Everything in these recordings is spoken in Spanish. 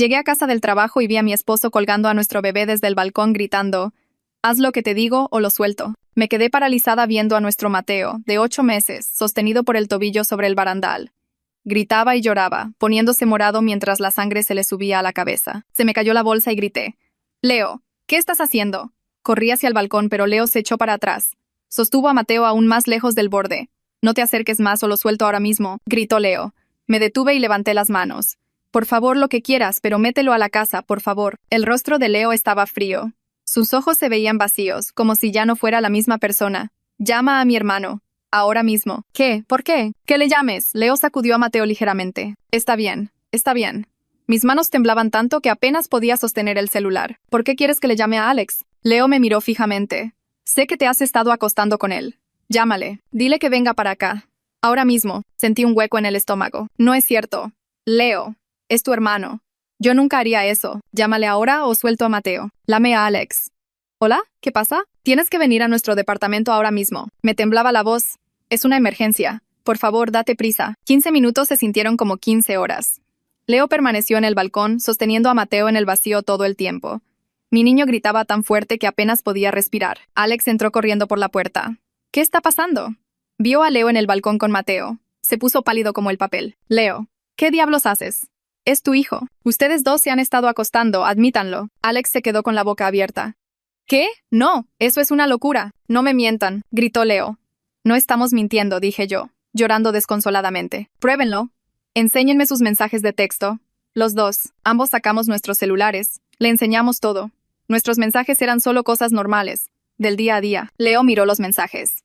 Llegué a casa del trabajo y vi a mi esposo colgando a nuestro bebé desde el balcón gritando, «Haz lo que te digo o lo suelto». Me quedé paralizada viendo a nuestro Mateo, de 8 meses, sostenido por el tobillo sobre el barandal. Gritaba y lloraba, poniéndose morado mientras la sangre se le subía a la cabeza. Se me cayó la bolsa y grité, «Leo, ¿qué estás haciendo?». Corrí hacia el balcón, pero Leo se echó para atrás. Sostuvo a Mateo aún más lejos del borde. «No te acerques más o lo suelto ahora mismo», gritó Leo. Me detuve y levanté las manos. «Por favor, lo que quieras, pero mételo a la casa, por favor». El rostro de Leo estaba frío. Sus ojos se veían vacíos, como si ya no fuera la misma persona. «Llama a mi hermano. Ahora mismo». «¿Qué? ¿Por qué?» «Que le llames». Leo sacudió a Mateo ligeramente. Está bien, está bien». Mis manos temblaban tanto que apenas podía sostener el celular. «¿Por qué quieres que le llame a Alex?» Leo me miró fijamente. «Sé que te has estado acostando con él. Llámale. Dile que venga para acá. Ahora mismo». Sentí un hueco en el estómago. «No es cierto. Leo, es tu hermano. Yo nunca haría eso. Llámale ahora o suelto a Mateo». Llamé a Alex. «¿Hola? ¿Qué pasa?» «Tienes que venir a nuestro departamento ahora mismo». Me temblaba la voz. «Es una emergencia. Por favor, date prisa». 15 minutos se sintieron como 15 horas. Leo permaneció en el balcón, sosteniendo a Mateo en el vacío todo el tiempo. Mi niño gritaba tan fuerte que apenas podía respirar. Alex entró corriendo por la puerta. «¿Qué está pasando?» Vio a Leo en el balcón con Mateo. Se puso pálido como el papel. «Leo, ¿qué diablos haces? Es tu hijo. Ustedes dos se han estado acostando, admítanlo». Alex se quedó con la boca abierta. «¿Qué? No, eso es una locura. No me mientan», gritó Leo. «No estamos mintiendo», dije yo, llorando desconsoladamente. «Pruébenlo. Enséñenme sus mensajes de texto». Los dos, ambos sacamos nuestros celulares. Le enseñamos todo. Nuestros mensajes eran solo cosas normales, del día a día. Leo miró los mensajes.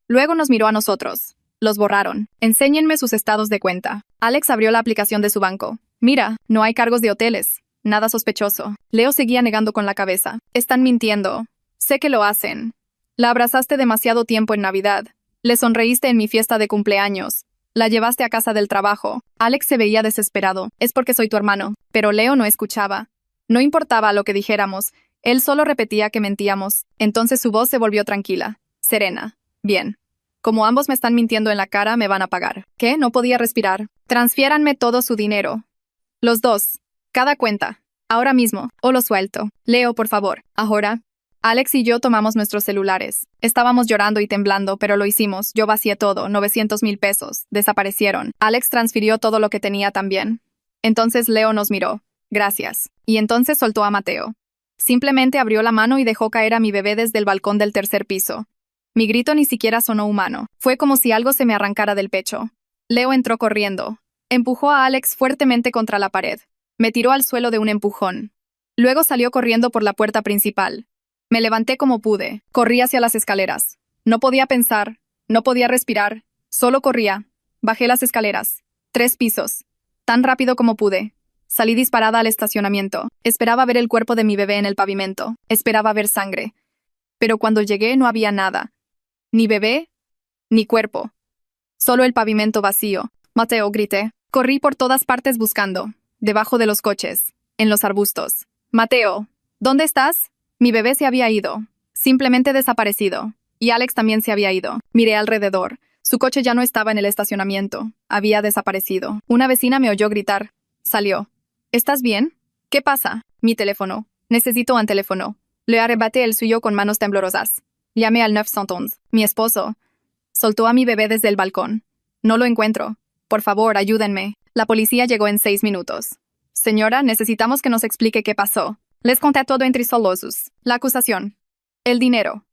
Luego nos miró a nosotros. Los borraron. «Enséñenme sus estados de cuenta». Alex abrió la aplicación de su banco. «Mira, no hay cargos de hoteles. Nada sospechoso». Leo seguía negando con la cabeza. «Están mintiendo. Sé que lo hacen. La abrazaste demasiado tiempo en Navidad. Le sonreíste en mi fiesta de cumpleaños. La llevaste a casa del trabajo». Alex se veía desesperado. «Es porque soy tu hermano». Pero Leo no escuchaba. No importaba lo que dijéramos. Él solo repetía que mentíamos. Entonces su voz se volvió tranquila, serena. «Bien. Como ambos me están mintiendo en la cara, me van a pagar». ¿Qué? No podía respirar. «Transfiéranme todo su dinero. Los dos. Cada cuenta. Ahora mismo. O lo suelto». «Leo, por favor. Ahora». Alex y yo tomamos nuestros celulares. Estábamos llorando y temblando, pero lo hicimos. Yo vacié todo, 900,000 pesos. Desaparecieron. Alex transfirió todo lo que tenía también. Entonces Leo nos miró. «Gracias». Y entonces soltó a Mateo. Simplemente abrió la mano y dejó caer a mi bebé desde el balcón del tercer piso. Mi grito ni siquiera sonó humano. Fue como si algo se me arrancara del pecho. Leo entró corriendo. Empujó a Alex fuertemente contra la pared. Me tiró al suelo de un empujón. Luego salió corriendo por la puerta principal. Me levanté como pude. Corrí hacia las escaleras. No podía pensar. No podía respirar. Solo corría. Bajé las escaleras. 3 pisos. Tan rápido como pude. Salí disparada al estacionamiento. Esperaba ver el cuerpo de mi bebé en el pavimento. Esperaba ver sangre. Pero cuando llegué no había nada. Ni bebé, ni cuerpo. Solo el pavimento vacío. «Mateo», grité. Corrí por todas partes buscando. Debajo de los coches. En los arbustos. «Mateo, ¿dónde estás?» Mi bebé se había ido. Simplemente desaparecido. Y Alex también se había ido. Miré alrededor. Su coche ya no estaba en el estacionamiento. Había desaparecido. Una vecina me oyó gritar. Salió. «¿Estás bien?» «¿Qué pasa?» «Mi teléfono. Necesito un teléfono». Le arrebaté el suyo con manos temblorosas. Llamé al 911. Mi esposo soltó a mi bebé desde el balcón. «No lo encuentro. Por favor, ayúdenme». La policía llegó en 6 minutos. «Señora, necesitamos que nos explique qué pasó». Les conté todo entre solos. La acusación. El dinero.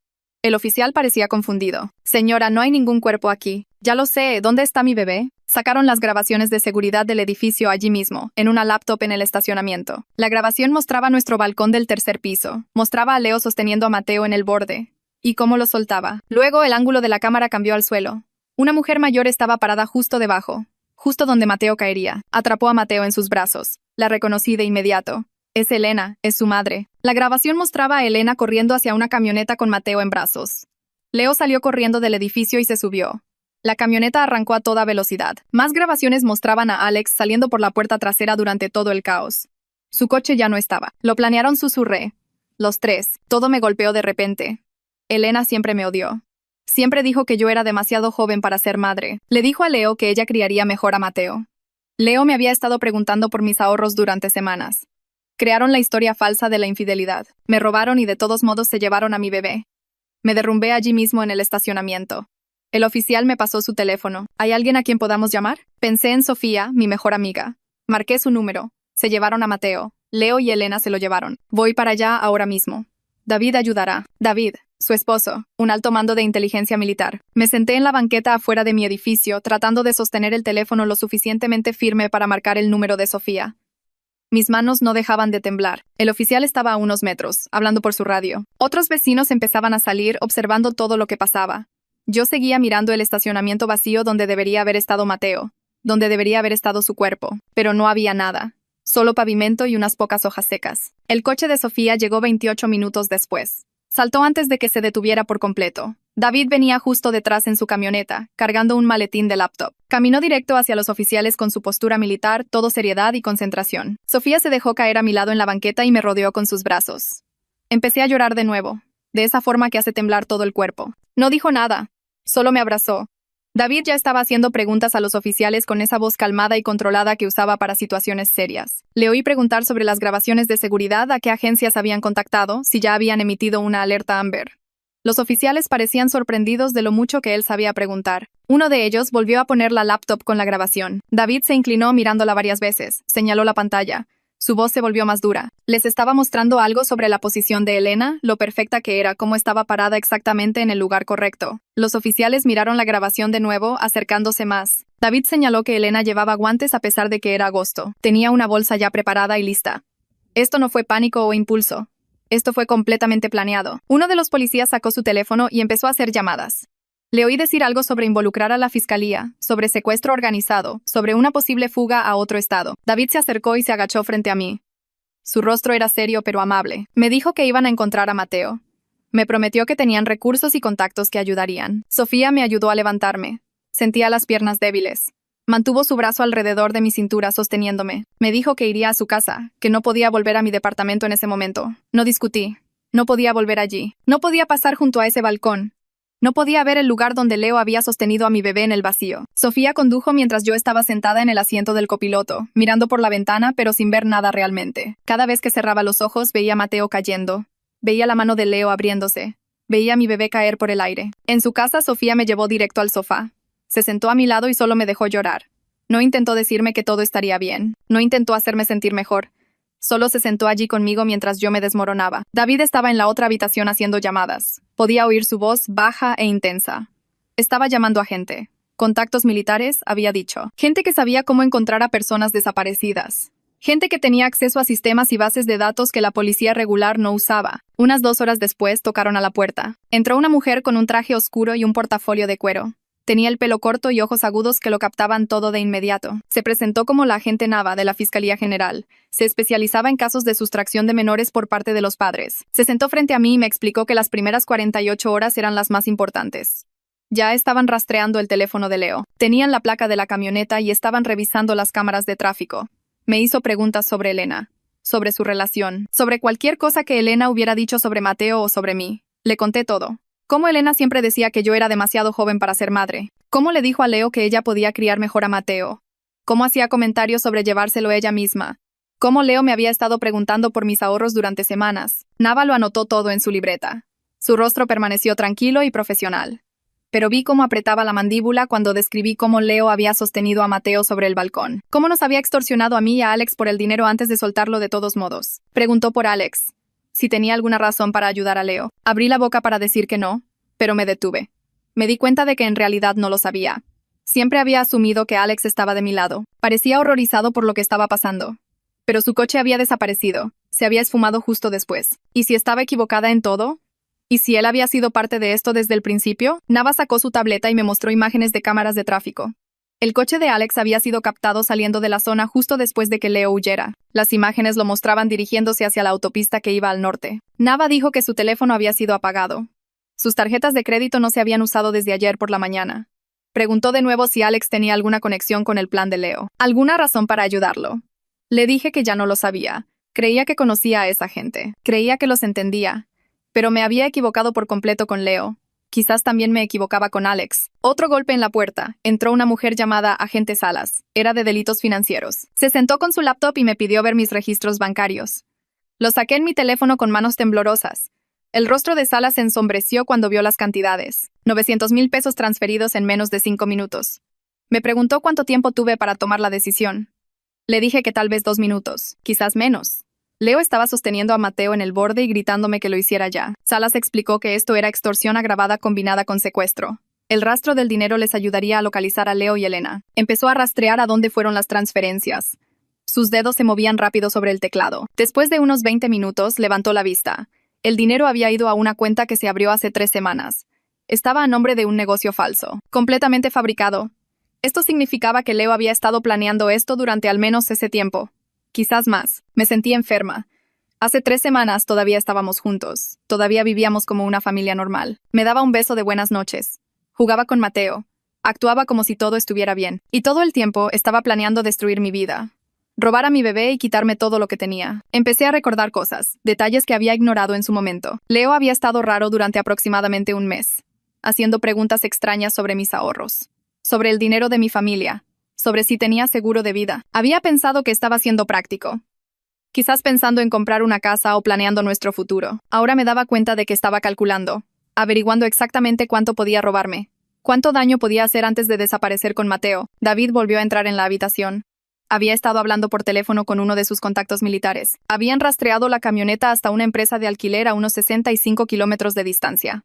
El oficial parecía confundido. «Señora, no hay ningún cuerpo aquí». «Ya lo sé. ¿Dónde está mi bebé?» Sacaron las grabaciones de seguridad del edificio allí mismo, en una laptop en el estacionamiento. La grabación mostraba nuestro balcón del tercer piso. Mostraba a Leo sosteniendo a Mateo en el borde. Y cómo lo soltaba. Luego el ángulo de la cámara cambió al suelo. Una mujer mayor estaba parada justo debajo. Justo donde Mateo caería. Atrapó a Mateo en sus brazos. La reconocí de inmediato. Es Elena, es su madre. La grabación mostraba a Elena corriendo hacia una camioneta con Mateo en brazos. Leo salió corriendo del edificio y se subió. La camioneta arrancó a toda velocidad. Más grabaciones mostraban a Alex saliendo por la puerta trasera durante todo el caos. Su coche ya no estaba. Lo planearon, susurré. Los tres. Todo me golpeó de repente. Elena siempre me odió. Siempre dijo que yo era demasiado joven para ser madre. Le dijo a Leo que ella criaría mejor a Mateo. Leo me había estado preguntando por mis ahorros durante semanas. Crearon la historia falsa de la infidelidad. Me robaron y de todos modos se llevaron a mi bebé. Me derrumbé allí mismo en el estacionamiento. El oficial me pasó su teléfono. ¿Hay alguien a quien podamos llamar? Pensé en Sofía, mi mejor amiga. Marqué su número. Se llevaron a Mateo. Leo y Elena se lo llevaron. Voy para allá ahora mismo. David ayudará. David, su esposo, un alto mando de inteligencia militar. Me senté en la banqueta afuera de mi edificio, tratando de sostener el teléfono lo suficientemente firme para marcar el número de Sofía. Mis manos no dejaban de temblar. El oficial estaba a unos metros, hablando por su radio. Otros vecinos empezaban a salir, observando todo lo que pasaba. Yo seguía mirando el estacionamiento vacío donde debería haber estado Mateo, donde debería haber estado su cuerpo, pero no había nada. Solo pavimento y unas pocas hojas secas. El coche de Sofía llegó 28 minutos después. Saltó antes de que se detuviera por completo. David venía justo detrás en su camioneta, cargando un maletín de laptop. Caminó directo hacia los oficiales con su postura militar, todo seriedad y concentración. Sofía se dejó caer a mi lado en la banqueta y me rodeó con sus brazos. Empecé a llorar de nuevo, de esa forma que hace temblar todo el cuerpo. No dijo nada, solo me abrazó. David ya estaba haciendo preguntas a los oficiales con esa voz calmada y controlada que usaba para situaciones serias. Le oí preguntar sobre las grabaciones de seguridad, a qué agencias habían contactado, si ya habían emitido una alerta Amber. Los oficiales parecían sorprendidos de lo mucho que él sabía preguntar. Uno de ellos volvió a poner la laptop con la grabación. David se inclinó mirándola varias veces, señaló la pantalla. Su voz se volvió más dura. Les estaba mostrando algo sobre la posición de Elena, lo perfecta que era, cómo estaba parada exactamente en el lugar correcto. Los oficiales miraron la grabación de nuevo, acercándose más. David señaló que Elena llevaba guantes a pesar de que era agosto. Tenía una bolsa ya preparada y lista. Esto no fue pánico o impulso. Esto fue completamente planeado. Uno de los policías sacó su teléfono y empezó a hacer llamadas. Le oí decir algo sobre involucrar a la fiscalía, sobre secuestro organizado, sobre una posible fuga a otro estado. David se acercó y se agachó frente a mí. Su rostro era serio pero amable. Me dijo que iban a encontrar a Mateo. Me prometió que tenían recursos y contactos que ayudarían. Sofía me ayudó a levantarme. Sentía las piernas débiles. Mantuvo su brazo alrededor de mi cintura sosteniéndome. Me dijo que iría a su casa, que no podía volver a mi departamento en ese momento. No discutí. No podía volver allí. No podía pasar junto a ese balcón. No podía ver el lugar donde Leo había sostenido a mi bebé en el vacío. Sofía condujo mientras yo estaba sentada en el asiento del copiloto, mirando por la ventana pero sin ver nada realmente. Cada vez que cerraba los ojos veía a Mateo cayendo. Veía la mano de Leo abriéndose. Veía a mi bebé caer por el aire. En su casa, Sofía me llevó directo al sofá. Se sentó a mi lado y solo me dejó llorar. No intentó decirme que todo estaría bien. No intentó hacerme sentir mejor. Solo se sentó allí conmigo mientras yo me desmoronaba. David estaba en la otra habitación haciendo llamadas. Podía oír su voz baja e intensa. Estaba llamando a gente. Contactos militares, había dicho. Gente que sabía cómo encontrar a personas desaparecidas. Gente que tenía acceso a sistemas y bases de datos que la policía regular no usaba. Unas 2 horas después tocaron a la puerta. Entró una mujer con un traje oscuro y un portafolio de cuero. Tenía el pelo corto y ojos agudos que lo captaban todo de inmediato. Se presentó como la agente Nava de la Fiscalía General. Se especializaba en casos de sustracción de menores por parte de los padres. Se sentó frente a mí y me explicó que las primeras 48 horas eran las más importantes. Ya estaban rastreando el teléfono de Leo. Tenían la placa de la camioneta y estaban revisando las cámaras de tráfico. Me hizo preguntas sobre Elena, sobre su relación, sobre cualquier cosa que Elena hubiera dicho sobre Mateo o sobre mí. Le conté todo. Cómo Elena siempre decía que yo era demasiado joven para ser madre. Cómo le dijo a Leo que ella podía criar mejor a Mateo. Cómo hacía comentarios sobre llevárselo ella misma. Cómo Leo me había estado preguntando por mis ahorros durante semanas. Nava lo anotó todo en su libreta. Su rostro permaneció tranquilo y profesional. Pero vi cómo apretaba la mandíbula cuando describí cómo Leo había sostenido a Mateo sobre el balcón. Cómo nos había extorsionado a mí y a Alex por el dinero antes de soltarlo de todos modos. Preguntó por Alex. Si tenía alguna razón para ayudar a Leo. Abrí la boca para decir que no, pero me detuve. Me di cuenta de que en realidad no lo sabía. Siempre había asumido que Alex estaba de mi lado. Parecía horrorizado por lo que estaba pasando. Pero su coche había desaparecido. Se había esfumado justo después. ¿Y si estaba equivocada en todo? ¿Y si él había sido parte de esto desde el principio? Nava sacó su tableta y me mostró imágenes de cámaras de tráfico. El coche de Alex había sido captado saliendo de la zona justo después de que Leo huyera. Las imágenes lo mostraban dirigiéndose hacia la autopista que iba al norte. Nava dijo que su teléfono había sido apagado. Sus tarjetas de crédito no se habían usado desde ayer por la mañana. Preguntó de nuevo si Alex tenía alguna conexión con el plan de Leo. ¿Alguna razón para ayudarlo? Le dije que ya no lo sabía. Creía que conocía a esa gente. Creía que los entendía. Pero me había equivocado por completo con Leo. Quizás también me equivocaba con Alex. Otro golpe en la puerta. Entró una mujer llamada Agente Salas. Era de delitos financieros. Se sentó con su laptop y me pidió ver mis registros bancarios. Lo saqué en mi teléfono con manos temblorosas. El rostro de Salas se ensombreció cuando vio las cantidades. 900,000 pesos transferidos en menos de 5 minutos. Me preguntó cuánto tiempo tuve para tomar la decisión. Le dije que tal vez 2 minutos, quizás menos. Leo estaba sosteniendo a Mateo en el borde y gritándome que lo hiciera ya. Salas explicó que esto era extorsión agravada combinada con secuestro. El rastro del dinero les ayudaría a localizar a Leo y Elena. Empezó a rastrear a dónde fueron las transferencias. Sus dedos se movían rápido sobre el teclado. Después de unos 20 minutos, levantó la vista. El dinero había ido a una cuenta que se abrió hace 3 semanas. Estaba a nombre de un negocio falso, completamente fabricado. Esto significaba que Leo había estado planeando esto durante al menos ese tiempo. Quizás más. Me sentí enferma. Hace 3 semanas todavía estábamos juntos. Todavía vivíamos como una familia normal. Me daba un beso de buenas noches. Jugaba con Mateo. Actuaba como si todo estuviera bien. Y todo el tiempo estaba planeando destruir mi vida. Robar a mi bebé y quitarme todo lo que tenía. Empecé a recordar cosas, detalles que había ignorado en su momento. Leo había estado raro durante aproximadamente un mes, haciendo preguntas extrañas sobre mis ahorros, sobre el dinero de mi familia, sobre si tenía seguro de vida. Había pensado que estaba siendo práctico, quizás pensando en comprar una casa o planeando nuestro futuro. Ahora me daba cuenta de que estaba calculando, averiguando exactamente cuánto podía robarme, cuánto daño podía hacer antes de desaparecer con Mateo. David volvió a entrar en la habitación. Había estado hablando por teléfono con uno de sus contactos militares. Habían rastreado la camioneta hasta una empresa de alquiler a unos 65 kilómetros de distancia.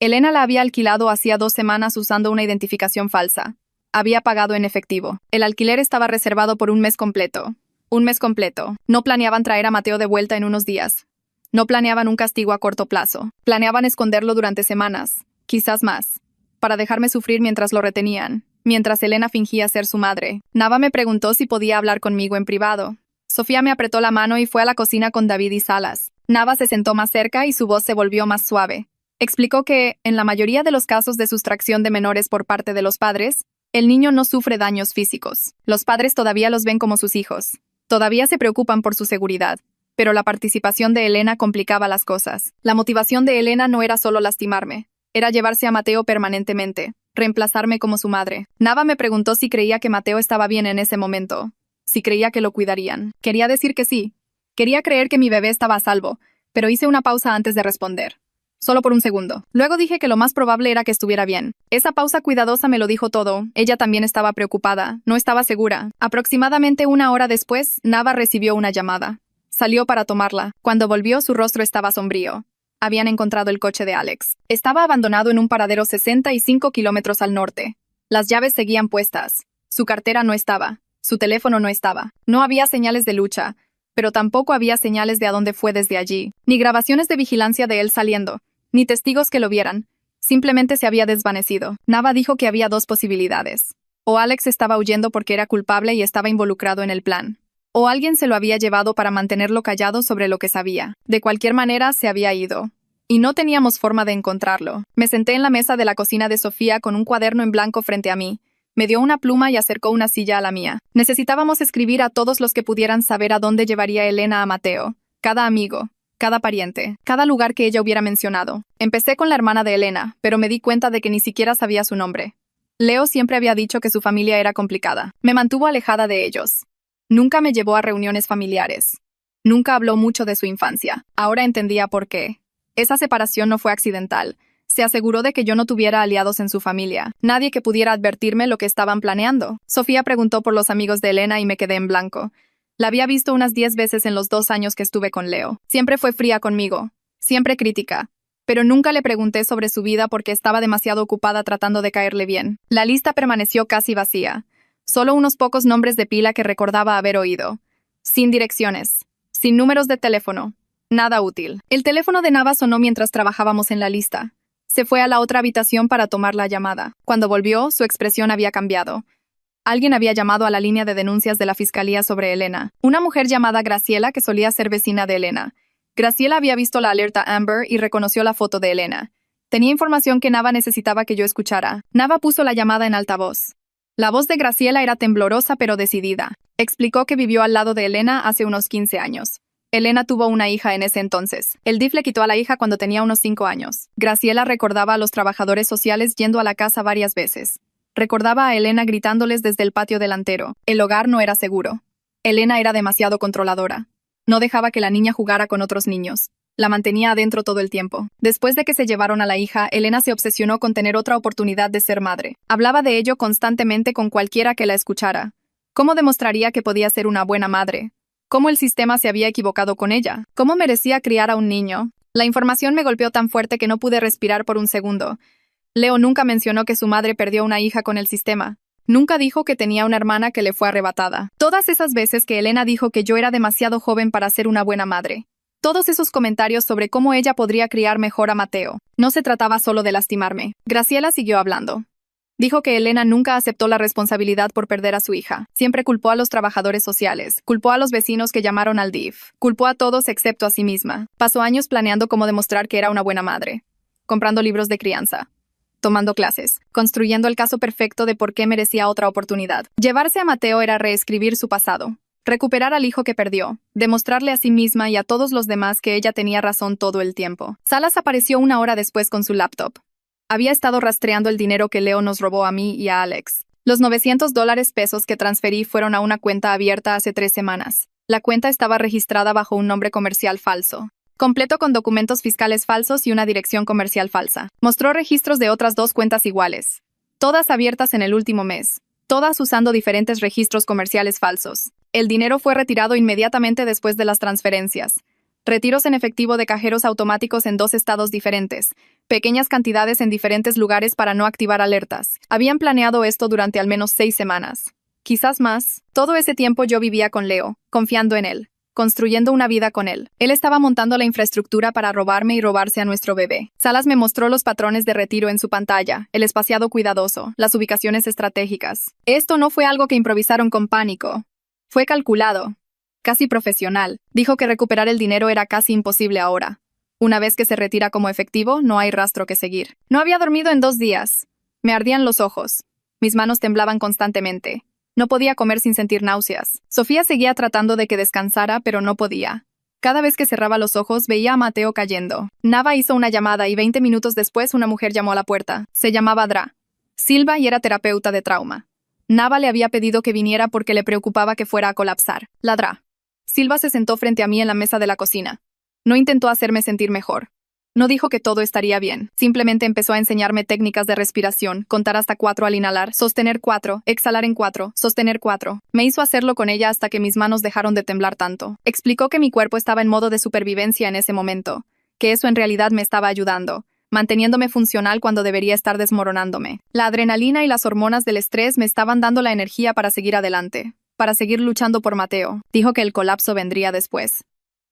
Elena la había alquilado hacía 2 semanas usando una identificación falsa. Había pagado en efectivo. El alquiler estaba reservado por un mes completo. Un mes completo. No planeaban traer a Mateo de vuelta en unos días. No planeaban un castigo a corto plazo. Planeaban esconderlo durante semanas, quizás más, para dejarme sufrir mientras lo retenían. Mientras Elena fingía ser su madre, Nava me preguntó si podía hablar conmigo en privado. Sofía me apretó la mano y fue a la cocina con David y Salas. Nava se sentó más cerca y su voz se volvió más suave. Explicó que, en la mayoría de los casos de sustracción de menores por parte de los padres, el niño no sufre daños físicos. Los padres todavía los ven como sus hijos. Todavía se preocupan por su seguridad. Pero la participación de Elena complicaba las cosas. La motivación de Elena no era solo lastimarme. Era llevarse a Mateo permanentemente. Reemplazarme como su madre. Nava me preguntó si creía que Mateo estaba bien en ese momento. Si creía que lo cuidarían. Quería decir que sí. Quería creer que mi bebé estaba a salvo, pero hice una pausa antes de responder. Solo por un segundo. Luego dije que lo más probable era que estuviera bien. Esa pausa cuidadosa me lo dijo todo. Ella también estaba preocupada. No estaba segura. Aproximadamente 1 hora después, Nava recibió una llamada. Salió para tomarla. Cuando volvió, su rostro estaba sombrío. Habían encontrado el coche de Alex. Estaba abandonado en un paradero 65 kilómetros al norte. Las llaves seguían puestas. Su cartera no estaba. Su teléfono no estaba. No había señales de lucha, pero tampoco había señales de a dónde fue desde allí, ni grabaciones de vigilancia de él saliendo, ni testigos que lo vieran. Simplemente se había desvanecido. Nava dijo que había 2 posibilidades. O Alex estaba huyendo porque era culpable y estaba involucrado en el plan. O alguien se lo había llevado para mantenerlo callado sobre lo que sabía. De cualquier manera, se había ido. Y no teníamos forma de encontrarlo. Me senté en la mesa de la cocina de Sofía con un cuaderno en blanco frente a mí. Me dio una pluma y acercó una silla a la mía. Necesitábamos escribir a todos los que pudieran saber a dónde llevaría Elena a Mateo. Cada amigo, cada pariente, cada lugar que ella hubiera mencionado. Empecé con la hermana de Elena, pero me di cuenta de que ni siquiera sabía su nombre. Leo siempre había dicho que su familia era complicada. Me mantuvo alejada de ellos. Nunca me llevó a reuniones familiares. Nunca habló mucho de su infancia. Ahora entendía por qué. Esa separación no fue accidental. Se aseguró de que yo no tuviera aliados en su familia. Nadie que pudiera advertirme lo que estaban planeando. Sofía preguntó por los amigos de Elena y me quedé en blanco. La había visto unas 10 veces en los 2 años que estuve con Leo. Siempre fue fría conmigo. Siempre crítica. Pero nunca le pregunté sobre su vida porque estaba demasiado ocupada tratando de caerle bien. La lista permaneció casi vacía. Solo unos pocos nombres de pila que recordaba haber oído. Sin direcciones. Sin números de teléfono. Nada útil. El teléfono de Nava sonó mientras trabajábamos en la lista. Se fue a la otra habitación para tomar la llamada. Cuando volvió, su expresión había cambiado. Alguien había llamado a la línea de denuncias de la fiscalía sobre Elena. Una mujer llamada Graciela que solía ser vecina de Elena. Graciela había visto la alerta Amber y reconoció la foto de Elena. Tenía información que Nava necesitaba que yo escuchara. Nava puso la llamada en altavoz. La voz de Graciela era temblorosa pero decidida. Explicó que vivió al lado de Elena hace unos 15 años. Elena tuvo una hija en ese entonces. El DIF le quitó a la hija cuando tenía unos 5 años. Graciela recordaba a los trabajadores sociales yendo a la casa varias veces. Recordaba a Elena gritándoles desde el patio delantero. El hogar no era seguro. Elena era demasiado controladora. No dejaba que la niña jugara con otros niños. La mantenía adentro todo el tiempo. Después de que se llevaron a la hija, Elena se obsesionó con tener otra oportunidad de ser madre. Hablaba de ello constantemente con cualquiera que la escuchara. ¿Cómo demostraría que podía ser una buena madre? ¿Cómo el sistema se había equivocado con ella? ¿Cómo merecía criar a un niño? La información me golpeó tan fuerte que no pude respirar por un segundo. Leo nunca mencionó que su madre perdió una hija con el sistema. Nunca dijo que tenía una hermana que le fue arrebatada. Todas esas veces que Elena dijo que yo era demasiado joven para ser una buena madre. Todos esos comentarios sobre cómo ella podría criar mejor a Mateo. No se trataba solo de lastimarme. Graciela siguió hablando. Dijo que Elena nunca aceptó la responsabilidad por perder a su hija. Siempre culpó a los trabajadores sociales, culpó a los vecinos que llamaron al DIF, culpó a todos excepto a sí misma. Pasó años planeando cómo demostrar que era una buena madre. Comprando libros de crianza. Tomando clases. Construyendo el caso perfecto de por qué merecía otra oportunidad. Llevarse a Mateo era reescribir su pasado. Recuperar al hijo que perdió. Demostrarle a sí misma y a todos los demás que ella tenía razón todo el tiempo. Salas apareció 1 hora después con su laptop. Había estado rastreando el dinero que Leo nos robó a mí y a Alex. Los $900 que transferí fueron a una cuenta abierta hace 3 semanas. La cuenta estaba registrada bajo un nombre comercial falso, completo con documentos fiscales falsos y una dirección comercial falsa. Mostró registros de otras 2 cuentas iguales, todas abiertas en el último mes, todas usando diferentes registros comerciales falsos. El dinero fue retirado inmediatamente después de las transferencias. Retiros en efectivo de cajeros automáticos en 2 estados diferentes, pequeñas cantidades en diferentes lugares para no activar alertas. Habían planeado esto durante al menos 6 semanas. Quizás más. Todo ese tiempo yo vivía con Leo, confiando en él, construyendo una vida con él. Él estaba montando la infraestructura para robarme y robarse a nuestro bebé. Salas me mostró los patrones de retiro en su pantalla, el espaciado cuidadoso, las ubicaciones estratégicas. Esto no fue algo que improvisaron con pánico. Fue calculado. Casi profesional. Dijo que recuperar el dinero era casi imposible ahora. Una vez que se retira como efectivo, no hay rastro que seguir. No había dormido en 2 días. Me ardían los ojos. Mis manos temblaban constantemente. No podía comer sin sentir náuseas. Sofía seguía tratando de que descansara, pero no podía. Cada vez que cerraba los ojos, veía a Mateo cayendo. Nava hizo una llamada y 20 minutos después una mujer llamó a la puerta. Se llamaba Dra. Silva y era terapeuta de trauma. Nava le había pedido que viniera porque le preocupaba que fuera a colapsar. La Dra. Silva se sentó frente a mí en la mesa de la cocina. No intentó hacerme sentir mejor. No dijo que todo estaría bien. Simplemente empezó a enseñarme técnicas de respiración, contar hasta 4 al inhalar, sostener 4, exhalar en 4, sostener 4. Me hizo hacerlo con ella hasta que mis manos dejaron de temblar tanto. Explicó que mi cuerpo estaba en modo de supervivencia en ese momento, que eso en realidad me estaba ayudando, manteniéndome funcional cuando debería estar desmoronándome. La adrenalina y las hormonas del estrés me estaban dando la energía para seguir adelante, para seguir luchando por Mateo. Dijo que el colapso vendría después.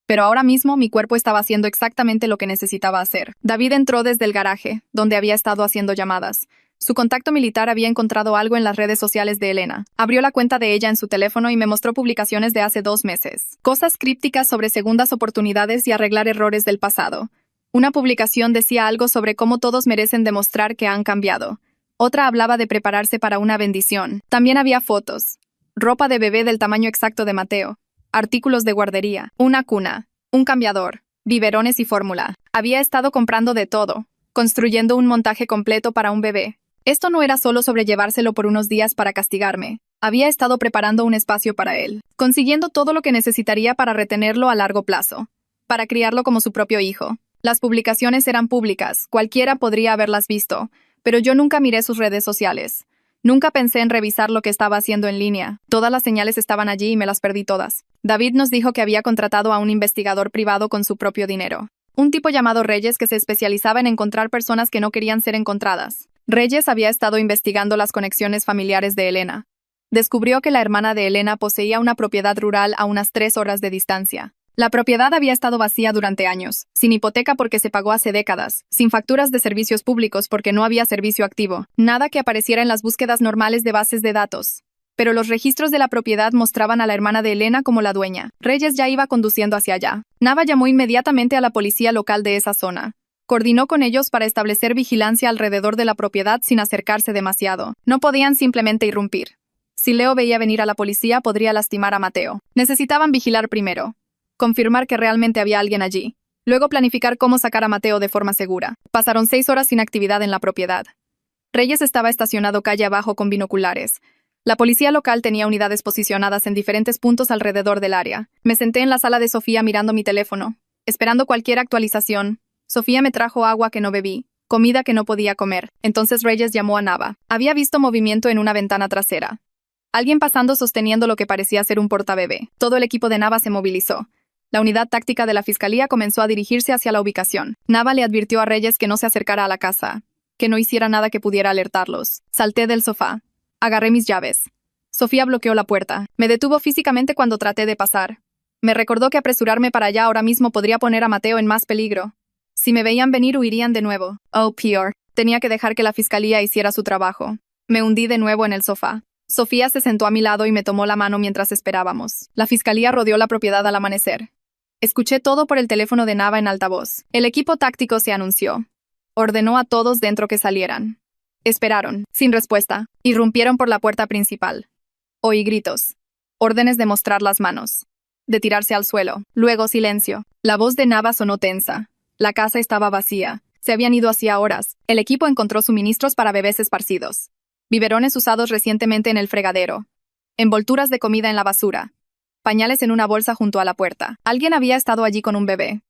Pero ahora mismo mi cuerpo estaba haciendo exactamente lo que necesitaba hacer. David entró desde el garaje, donde había estado haciendo llamadas. Su contacto militar había encontrado algo en las redes sociales de Elena. Abrió la cuenta de ella en su teléfono y me mostró publicaciones de hace 2 meses. Cosas crípticas sobre segundas oportunidades y arreglar errores del pasado. Una publicación decía algo sobre cómo todos merecen demostrar que han cambiado. Otra hablaba de prepararse para una bendición. También había fotos. Ropa de bebé del tamaño exacto de Mateo. Artículos de guardería, una cuna, un cambiador, biberones y fórmula. Había estado comprando de todo, construyendo un montaje completo para un bebé. Esto no era solo sobre llevárselo por unos días para castigarme. Había estado preparando un espacio para él, consiguiendo todo lo que necesitaría para retenerlo a largo plazo, para criarlo como su propio hijo. Las publicaciones eran públicas, cualquiera podría haberlas visto, pero yo nunca miré sus redes sociales. Nunca pensé en revisar lo que estaba haciendo en línea. Todas las señales estaban allí y me las perdí todas. David nos dijo que había contratado a un investigador privado con su propio dinero. Un tipo llamado Reyes que se especializaba en encontrar personas que no querían ser encontradas. Reyes había estado investigando las conexiones familiares de Elena. Descubrió que la hermana de Elena poseía una propiedad rural a unas 3 horas de distancia. La propiedad había estado vacía durante años, sin hipoteca porque se pagó hace décadas, sin facturas de servicios públicos porque no había servicio activo, nada que apareciera en las búsquedas normales de bases de datos. Pero los registros de la propiedad mostraban a la hermana de Elena como la dueña. Reyes ya iba conduciendo hacia allá. Nava llamó inmediatamente a la policía local de esa zona. Coordinó con ellos para establecer vigilancia alrededor de la propiedad sin acercarse demasiado. No podían simplemente irrumpir. Si Leo veía venir a la policía, podría lastimar a Mateo. Necesitaban vigilar primero. confirmar que realmente había alguien allí. Luego planificar cómo sacar a Mateo de forma segura. Pasaron 6 horas sin actividad en la propiedad. Reyes estaba estacionado calle abajo con binoculares. La policía local tenía unidades posicionadas en diferentes puntos alrededor del área. Me senté en la sala de Sofía mirando mi teléfono, esperando cualquier actualización. Sofía me trajo agua que no bebí, comida que no podía comer. Entonces Reyes llamó a Nava. Había visto movimiento en una ventana trasera. Alguien pasando sosteniendo lo que parecía ser un portabebé. Todo el equipo de Nava se movilizó. La unidad táctica de la fiscalía comenzó a dirigirse hacia la ubicación. Nava le advirtió a Reyes que no se acercara a la casa, que no hiciera nada que pudiera alertarlos. Salté del sofá. Agarré mis llaves. Sofía bloqueó la puerta. Me detuvo físicamente cuando traté de pasar. Me recordó que apresurarme para allá ahora mismo podría poner a Mateo en más peligro. Si me veían venir, huirían de nuevo. Oh, peor. Tenía que dejar que la fiscalía hiciera su trabajo. Me hundí de nuevo en el sofá. Sofía se sentó a mi lado y me tomó la mano mientras esperábamos. La fiscalía rodeó la propiedad al amanecer. Escuché todo por el teléfono de Nava en altavoz. El equipo táctico se anunció. Ordenó a todos dentro que salieran. Esperaron, sin respuesta. Irrumpieron por la puerta principal. Oí gritos. Órdenes de mostrar las manos. De tirarse al suelo. Luego silencio. La voz de Nava sonó tensa. La casa estaba vacía. Se habían ido hacía horas. El equipo encontró suministros para bebés esparcidos. Biberones usados recientemente en el fregadero. Envolturas de comida en la basura. Pañales en una bolsa junto a la puerta. Alguien había estado allí con un bebé.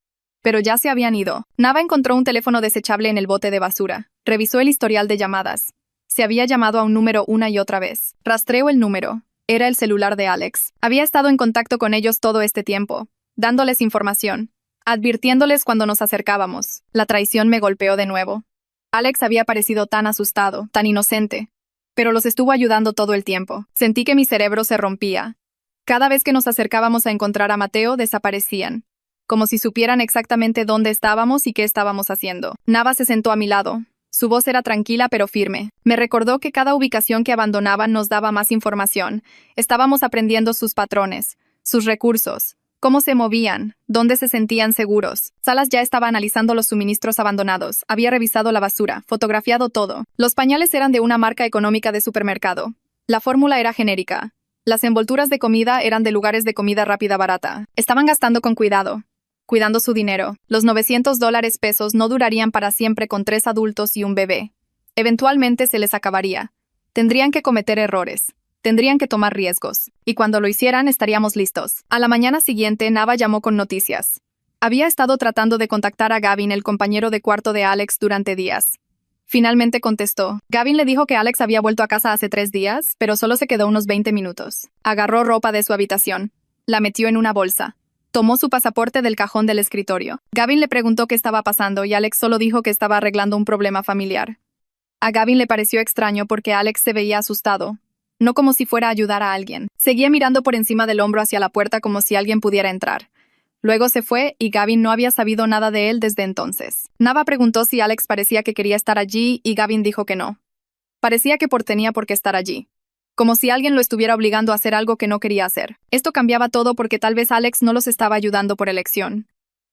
Pero ya se habían ido. Nava encontró un teléfono desechable en el bote de basura. Revisó el historial de llamadas. Se había llamado a un número una y otra vez. Rastreó el número. Era el celular de Alex. Había estado en contacto con ellos todo este tiempo, dándoles información, advirtiéndoles cuando nos acercábamos. La traición me golpeó de nuevo. Alex había parecido tan asustado, tan inocente, pero los estuvo ayudando todo el tiempo. Sentí que mi cerebro se rompía. Cada vez que nos acercábamos a encontrar a Mateo, desaparecían, como si supieran exactamente dónde estábamos y qué estábamos haciendo. Nava se sentó a mi lado. Su voz era tranquila pero firme. Me recordó que cada ubicación que abandonaban nos daba más información. Estábamos aprendiendo sus patrones, sus recursos, cómo se movían, dónde se sentían seguros. Salas ya estaba analizando los suministros abandonados. Había revisado la basura, fotografiado todo. Los pañales eran de una marca económica de supermercado. La fórmula era genérica. Las envolturas de comida eran de lugares de comida rápida barata. Estaban gastando con cuidado, cuidando su dinero. Los $900 no durarían para siempre con 3 adultos y un bebé. Eventualmente se les acabaría. Tendrían que cometer errores. Tendrían que tomar riesgos. Y cuando lo hicieran, estaríamos listos. A la mañana siguiente, Nava llamó con noticias. Había estado tratando de contactar a Gavin, el compañero de cuarto de Alex, durante días. Finalmente contestó. Gavin le dijo que Alex había vuelto a casa hace 3 días, pero solo se quedó unos 20 minutos. Agarró ropa de su habitación. La metió en una bolsa. Tomó su pasaporte del cajón del escritorio. Gavin le preguntó qué estaba pasando y Alex solo dijo que estaba arreglando un problema familiar. A Gavin le pareció extraño porque Alex se veía asustado, no como si fuera a ayudar a alguien. Seguía mirando por encima del hombro hacia la puerta como si alguien pudiera entrar. Luego se fue y Gavin no había sabido nada de él desde entonces. Nava preguntó si Alex parecía que quería estar allí y Gavin dijo que no. Parecía que tenía por qué estar allí. Como si alguien lo estuviera obligando a hacer algo que no quería hacer. Esto cambiaba todo porque tal vez Alex no los estaba ayudando por elección.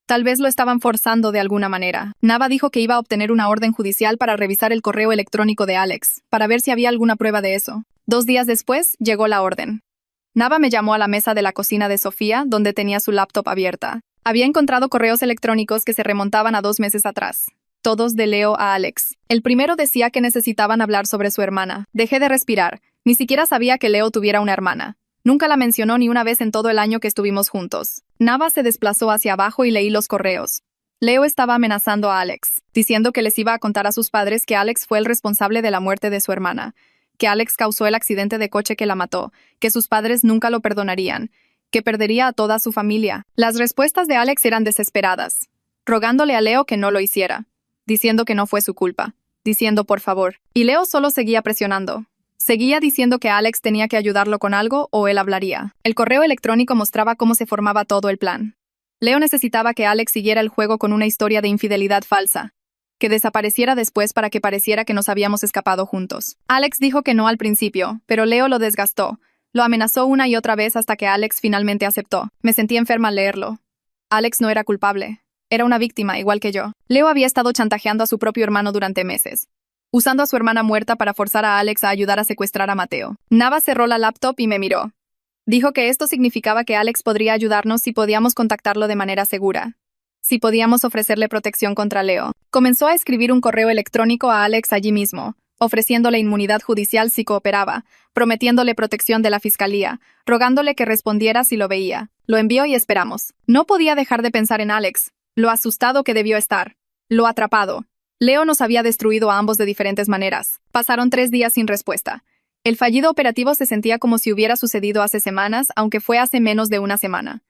Tal vez lo estaban forzando de alguna manera. Nava dijo que iba a obtener una orden judicial para revisar el correo electrónico de Alex, para ver si había alguna prueba de eso. 2 días después, llegó la orden. Nava me llamó a la mesa de la cocina de Sofía, donde tenía su laptop abierta. Había encontrado correos electrónicos que se remontaban a 2 meses atrás. Todos de Leo a Alex. El primero decía que necesitaban hablar sobre su hermana. Dejé de respirar. Ni siquiera sabía que Leo tuviera una hermana. Nunca la mencionó ni una vez en todo el año que estuvimos juntos. Nava se desplazó hacia abajo y leí los correos. Leo estaba amenazando a Alex, diciendo que les iba a contar a sus padres que Alex fue el responsable de la muerte de su hermana, que Alex causó el accidente de coche que la mató, que sus padres nunca lo perdonarían, que perdería a toda su familia. Las respuestas de Alex eran desesperadas, rogándole a Leo que no lo hiciera, diciendo que no fue su culpa, diciendo por favor. Y Leo solo seguía presionando. Seguía diciendo que Alex tenía que ayudarlo con algo o él hablaría. El correo electrónico mostraba cómo se formaba todo el plan. Leo necesitaba que Alex siguiera el juego con una historia de infidelidad falsa, que desapareciera después para que pareciera que nos habíamos escapado juntos. Alex dijo que no al principio, pero Leo lo desgastó. Lo amenazó una y otra vez hasta que Alex finalmente aceptó. Me sentí enferma al leerlo. Alex no era culpable. Era una víctima, igual que yo. Leo había estado chantajeando a su propio hermano durante meses, usando a su hermana muerta para forzar a Alex a ayudar a secuestrar a Mateo. Nava cerró la laptop y me miró. Dijo que esto significaba que Alex podría ayudarnos si podíamos contactarlo de manera segura. Si podíamos ofrecerle protección contra Leo. Comenzó a escribir un correo electrónico a Alex allí mismo, ofreciéndole inmunidad judicial si cooperaba, prometiéndole protección de la fiscalía, rogándole que respondiera si lo veía. Lo envió y esperamos. No podía dejar de pensar en Alex, lo asustado que debió estar, lo atrapado. Leo nos había destruido a ambos de diferentes maneras. Pasaron 3 días sin respuesta. El fallido operativo se sentía como si hubiera sucedido hace semanas, aunque fue hace menos de una semana.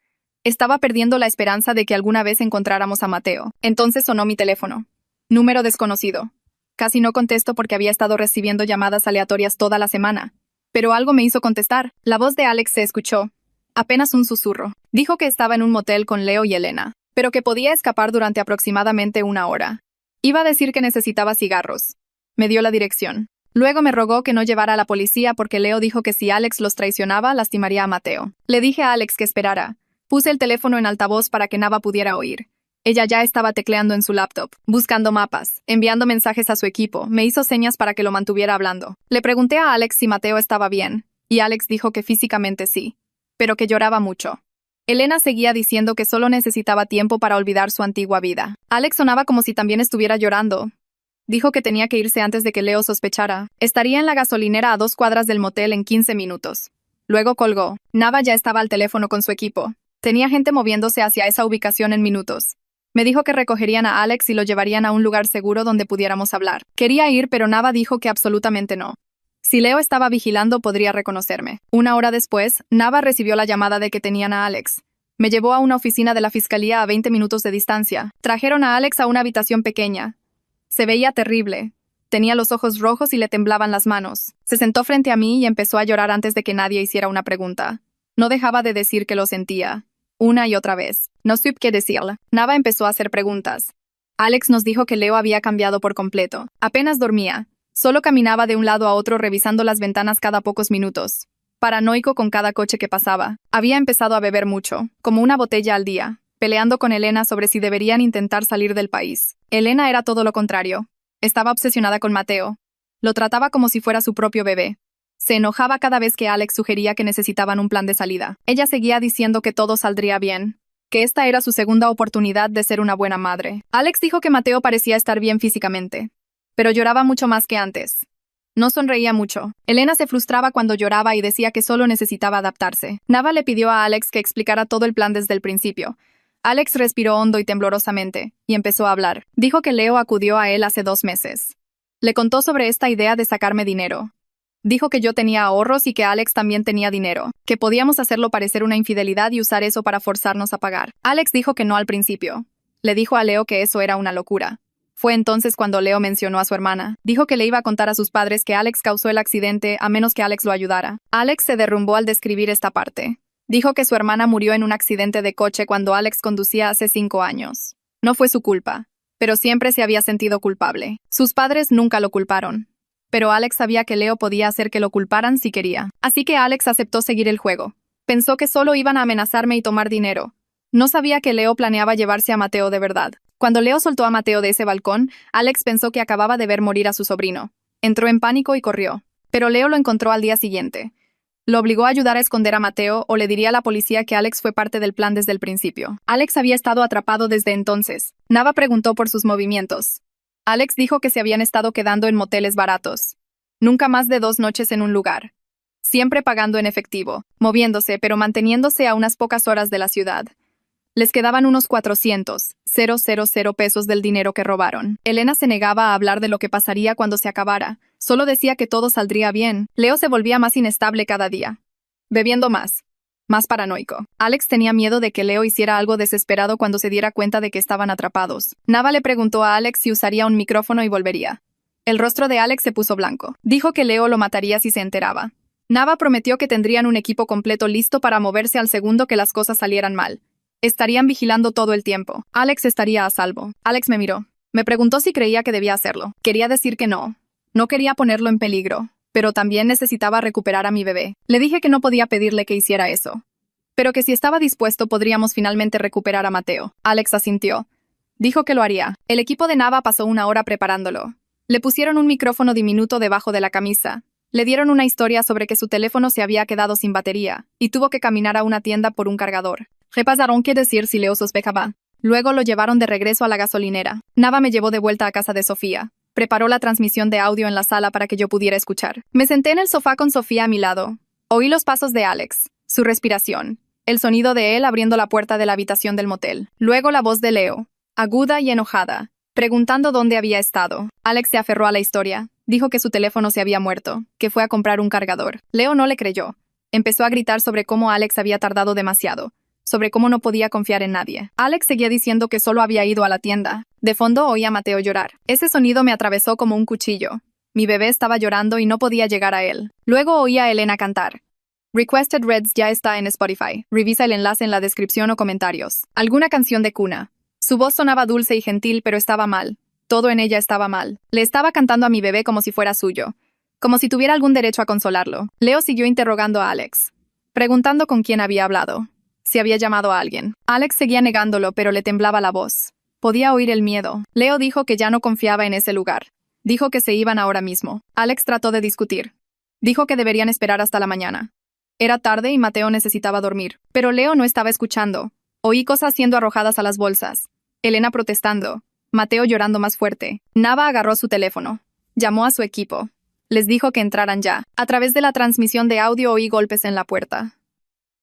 Estaba perdiendo la esperanza de que alguna vez encontráramos a Mateo. Entonces sonó mi teléfono. Número desconocido. Casi no contesto porque había estado recibiendo llamadas aleatorias toda la semana. Pero algo me hizo contestar. La voz de Alex se escuchó. Apenas un susurro. Dijo que estaba en un motel con Leo y Elena, pero que podía escapar durante aproximadamente 1 hora. Iba a decir que necesitaba cigarros. Me dio la dirección. Luego me rogó que no llevara a la policía porque Leo dijo que si Alex los traicionaba, lastimaría a Mateo. Le dije a Alex que esperara. Puse el teléfono en altavoz para que Nava pudiera oír. Ella ya estaba tecleando en su laptop, buscando mapas, enviando mensajes a su equipo. Me hizo señas para que lo mantuviera hablando. Le pregunté a Alex si Mateo estaba bien, y Alex dijo que físicamente sí, pero que lloraba mucho. Elena seguía diciendo que solo necesitaba tiempo para olvidar su antigua vida. Alex sonaba como si también estuviera llorando. Dijo que tenía que irse antes de que Leo sospechara. Estaría en la gasolinera a 2 cuadras del motel en 15 minutos. Luego colgó. Nava ya estaba al teléfono con su equipo. Tenía gente moviéndose hacia esa ubicación en minutos. Me dijo que recogerían a Alex y lo llevarían a un lugar seguro donde pudiéramos hablar. Quería ir, pero Nava dijo que absolutamente no. Si Leo estaba vigilando, podría reconocerme. 1 hora después, Nava recibió la llamada de que tenían a Alex. Me llevó a una oficina de la fiscalía a 20 minutos de distancia. Trajeron a Alex a una habitación pequeña. Se veía terrible. Tenía los ojos rojos y le temblaban las manos. Se sentó frente a mí y empezó a llorar antes de que nadie hiciera una pregunta. No dejaba de decir que lo sentía. Una y otra vez. No supe qué decirle. Nava empezó a hacer preguntas. Alex nos dijo que Leo había cambiado por completo. Apenas dormía. Solo caminaba de un lado a otro revisando las ventanas cada pocos minutos. Paranoico con cada coche que pasaba. Había empezado a beber mucho, como una botella al día, peleando con Elena sobre si deberían intentar salir del país. Elena era todo lo contrario. Estaba obsesionada con Mateo. Lo trataba como si fuera su propio bebé. Se enojaba cada vez que Alex sugería que necesitaban un plan de salida. Ella seguía diciendo que todo saldría bien, que esta era su segunda oportunidad de ser una buena madre. Alex dijo que Mateo parecía estar bien físicamente, pero lloraba mucho más que antes. No sonreía mucho. Elena se frustraba cuando lloraba y decía que solo necesitaba adaptarse. Nava le pidió a Alex que explicara todo el plan desde el principio. Alex respiró hondo y temblorosamente, y empezó a hablar. Dijo que Leo acudió a él hace 2 meses. Le contó sobre esta idea de sacarme dinero. Dijo que yo tenía ahorros y que Alex también tenía dinero, que podíamos hacerlo parecer una infidelidad y usar eso para forzarnos a pagar. Alex dijo que no al principio. Le dijo a Leo que eso era una locura. Fue entonces cuando Leo mencionó a su hermana. Dijo que le iba a contar a sus padres que Alex causó el accidente a menos que Alex lo ayudara. Alex se derrumbó al describir esta parte. Dijo que su hermana murió en un accidente de coche cuando Alex conducía hace 5 años. No fue su culpa, pero siempre se había sentido culpable. Sus padres nunca lo culparon. Pero Alex sabía que Leo podía hacer que lo culparan si quería. Así que Alex aceptó seguir el juego. Pensó que solo iban a amenazarme y tomar dinero. No sabía que Leo planeaba llevarse a Mateo de verdad. Cuando Leo soltó a Mateo de ese balcón, Alex pensó que acababa de ver morir a su sobrino. Entró en pánico y corrió. Pero Leo lo encontró al día siguiente. Lo obligó a ayudar a esconder a Mateo o le diría a la policía que Alex fue parte del plan desde el principio. Alex había estado atrapado desde entonces. Nava preguntó por sus movimientos. Alex dijo que se habían estado quedando en moteles baratos. Nunca más de 2 noches en un lugar. Siempre pagando en efectivo, moviéndose pero manteniéndose a unas pocas horas de la ciudad. Les quedaban unos 400,000 pesos del dinero que robaron. Elena se negaba a hablar de lo que pasaría cuando se acabara. Solo decía que todo saldría bien. Leo se volvía más inestable cada día. Bebiendo más. Más paranoico. Alex tenía miedo de que Leo hiciera algo desesperado cuando se diera cuenta de que estaban atrapados. Nava le preguntó a Alex si usaría un micrófono y volvería. El rostro de Alex se puso blanco. Dijo que Leo lo mataría si se enteraba. Nava prometió que tendrían un equipo completo listo para moverse al segundo que las cosas salieran mal. Estarían vigilando todo el tiempo. Alex estaría a salvo. Alex me miró. Me preguntó si creía que debía hacerlo. Quería decir que no. No quería ponerlo en peligro, pero también necesitaba recuperar a mi bebé. Le dije que no podía pedirle que hiciera eso, pero que si estaba dispuesto podríamos finalmente recuperar a Mateo. Alex asintió. Dijo que lo haría. El equipo de Nava pasó 1 hora preparándolo. Le pusieron un micrófono diminuto debajo de la camisa. Le dieron una historia sobre que su teléfono se había quedado sin batería y tuvo que caminar a una tienda por un cargador. Repasaron qué decir si Leo sospechaba. Luego lo llevaron de regreso a la gasolinera. Nava me llevó de vuelta a casa de Sofía. Preparó la transmisión de audio en la sala para que yo pudiera escuchar. Me senté en el sofá con Sofía a mi lado. Oí los pasos de Alex, su respiración, el sonido de él abriendo la puerta de la habitación del motel. Luego la voz de Leo, aguda y enojada, preguntando dónde había estado. Alex se aferró a la historia. Dijo que su teléfono se había muerto, que fue a comprar un cargador. Leo no le creyó. Empezó a gritar sobre cómo Alex había tardado demasiado, sobre cómo no podía confiar en nadie. Alex seguía diciendo que solo había ido a la tienda. De fondo oía a Mateo llorar. Ese sonido me atravesó como un cuchillo. Mi bebé estaba llorando y no podía llegar a él. Luego oía a Elena cantar. Requested Reds ya está en Spotify. Revisa el enlace en la descripción o comentarios. Alguna canción de cuna. Su voz sonaba dulce y gentil, pero estaba mal. Todo en ella estaba mal. Le estaba cantando a mi bebé como si fuera suyo, como si tuviera algún derecho a consolarlo. Leo siguió interrogando a Alex, preguntando con quién había hablado, si había llamado a alguien. Alex seguía negándolo, pero le temblaba la voz. Podía oír el miedo. Leo dijo que ya no confiaba en ese lugar. Dijo que se iban ahora mismo. Alex trató de discutir. Dijo que deberían esperar hasta la mañana. Era tarde y Mateo necesitaba dormir. Pero Leo no estaba escuchando. Oí cosas siendo arrojadas a las bolsas. Elena protestando. Mateo llorando más fuerte. Nava agarró su teléfono. Llamó a su equipo. Les dijo que entraran ya. A través de la transmisión de audio oí golpes en la puerta.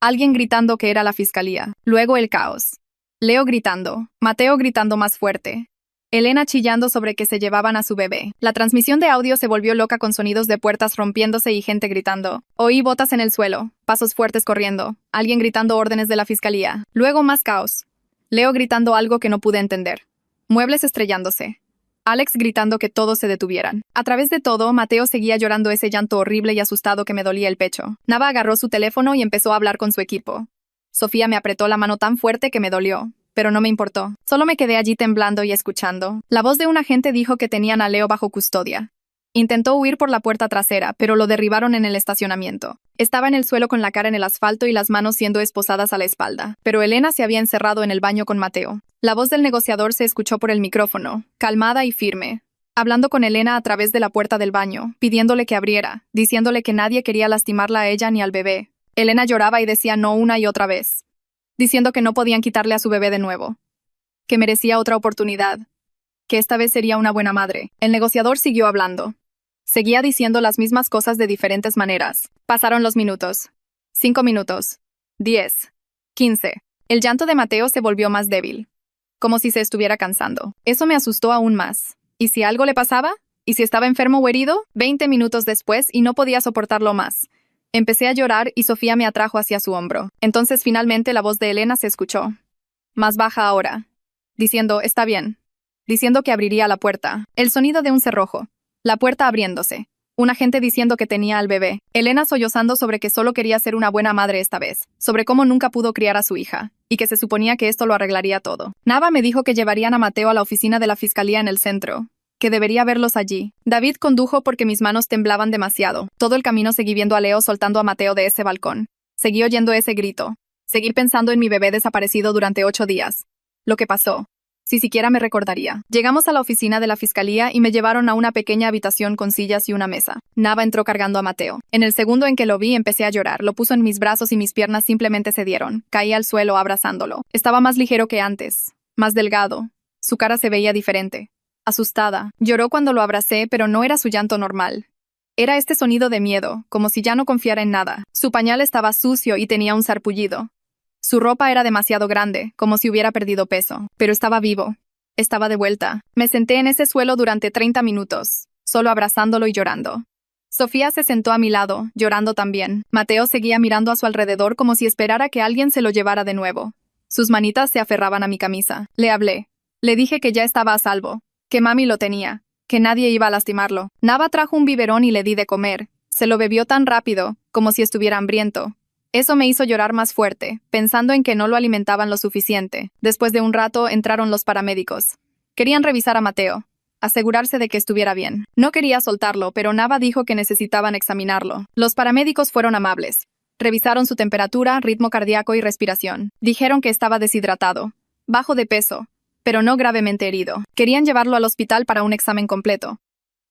Alguien gritando que era la fiscalía. Luego el caos. Leo gritando. Mateo gritando más fuerte. Elena chillando sobre que se llevaban a su bebé. La transmisión de audio se volvió loca con sonidos de puertas rompiéndose y gente gritando. Oí botas en el suelo. Pasos fuertes corriendo. Alguien gritando órdenes de la fiscalía. Luego más caos. Leo gritando algo que no pude entender. Muebles estrellándose. Alex gritando que todos se detuvieran. A través de todo, Mateo seguía llorando ese llanto horrible y asustado que me dolía el pecho. Nava agarró su teléfono y empezó a hablar con su equipo. Sofía me apretó la mano tan fuerte que me dolió, pero no me importó. Solo me quedé allí temblando y escuchando. La voz de un agente dijo que tenían a Leo bajo custodia. Intentó huir por la puerta trasera, pero lo derribaron en el estacionamiento. Estaba en el suelo con la cara en el asfalto y las manos siendo esposadas a la espalda. Pero Elena se había encerrado en el baño con Mateo. La voz del negociador se escuchó por el micrófono, calmada y firme, hablando con Elena a través de la puerta del baño, pidiéndole que abriera, diciéndole que nadie quería lastimarla a ella ni al bebé. Elena lloraba y decía no una y otra vez, diciendo que no podían quitarle a su bebé de nuevo, que merecía otra oportunidad, que esta vez sería una buena madre. El negociador siguió hablando. Seguía diciendo las mismas cosas de diferentes maneras. Pasaron los minutos. 5 minutos. 10. 15. El llanto de Mateo se volvió más débil, como si se estuviera cansando. Eso me asustó aún más. ¿Y si algo le pasaba? ¿Y si estaba enfermo o herido? 20 minutos después y no podía soportarlo más. Empecé a llorar y Sofía me atrajo hacia su hombro. Entonces finalmente la voz de Elena se escuchó. Más baja ahora. Diciendo, está bien. Diciendo que abriría la puerta. El sonido de un cerrojo. La puerta abriéndose. Un agente diciendo que tenía al bebé. Elena sollozando sobre que solo quería ser una buena madre esta vez. Sobre cómo nunca pudo criar a su hija. Y que se suponía que esto lo arreglaría todo. Nava me dijo que llevarían a Mateo a la oficina de la fiscalía en el centro. Que debería verlos allí. David condujo porque mis manos temblaban demasiado. Todo el camino seguí viendo a Leo soltando a Mateo de ese balcón. Seguí oyendo ese grito. Seguí pensando en mi bebé desaparecido durante 8 días. Lo que pasó. Si siquiera me recordaría. Llegamos a la oficina de la fiscalía y me llevaron a una pequeña habitación con sillas y una mesa. Nava entró cargando a Mateo. En el segundo en que lo vi empecé a llorar. Lo puso en mis brazos y mis piernas simplemente cedieron. Caí al suelo abrazándolo. Estaba más ligero que antes. Más delgado. Su cara se veía diferente. Asustada. Lloró cuando lo abracé, pero no era su llanto normal. Era este sonido de miedo, como si ya no confiara en nada. Su pañal estaba sucio y tenía un sarpullido. Su ropa era demasiado grande, como si hubiera perdido peso, pero estaba vivo. Estaba de vuelta. Me senté en ese suelo durante 30 minutos, solo abrazándolo y llorando. Sofía se sentó a mi lado, llorando también. Mateo seguía mirando a su alrededor como si esperara que alguien se lo llevara de nuevo. Sus manitas se aferraban a mi camisa. Le hablé. Le dije que ya estaba a salvo, que mami lo tenía, que nadie iba a lastimarlo. Nava trajo un biberón y le di de comer. Se lo bebió tan rápido, como si estuviera hambriento. Eso me hizo llorar más fuerte, pensando en que no lo alimentaban lo suficiente. Después de un rato entraron los paramédicos. Querían revisar a Mateo, asegurarse de que estuviera bien. No quería soltarlo, pero Nava dijo que necesitaban examinarlo. Los paramédicos fueron amables. Revisaron su temperatura, ritmo cardíaco y respiración. Dijeron que estaba deshidratado, bajo de peso, pero no gravemente herido. Querían llevarlo al hospital para un examen completo.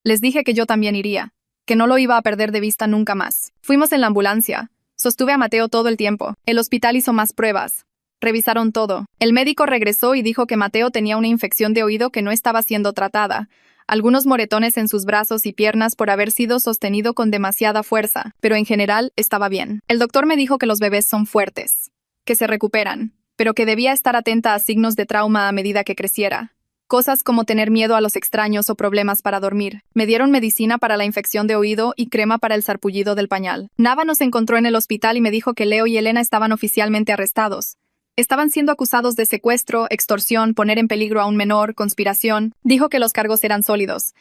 Les dije que yo también iría. que no lo iba a perder de vista nunca más. Fuimos en la ambulancia. Sostuve a Mateo todo el tiempo. El hospital hizo más pruebas. Revisaron todo. El médico regresó y dijo que Mateo tenía una infección de oído que no estaba siendo tratada. Algunos moretones en sus brazos y piernas por haber sido sostenido con demasiada fuerza, pero en general estaba bien. El doctor me dijo que los bebés son fuertes, que se recuperan, pero que debía estar atenta a signos de trauma a medida que creciera. Cosas como tener miedo a los extraños o problemas para dormir. Me dieron medicina para la infección de oído y crema para el sarpullido del pañal. Nava nos encontró en el hospital y me dijo que Leo y Elena estaban oficialmente arrestados. Estaban siendo acusados de secuestro, extorsión, poner en peligro a un menor, conspiración. Dijo que los cargos eran sólidos,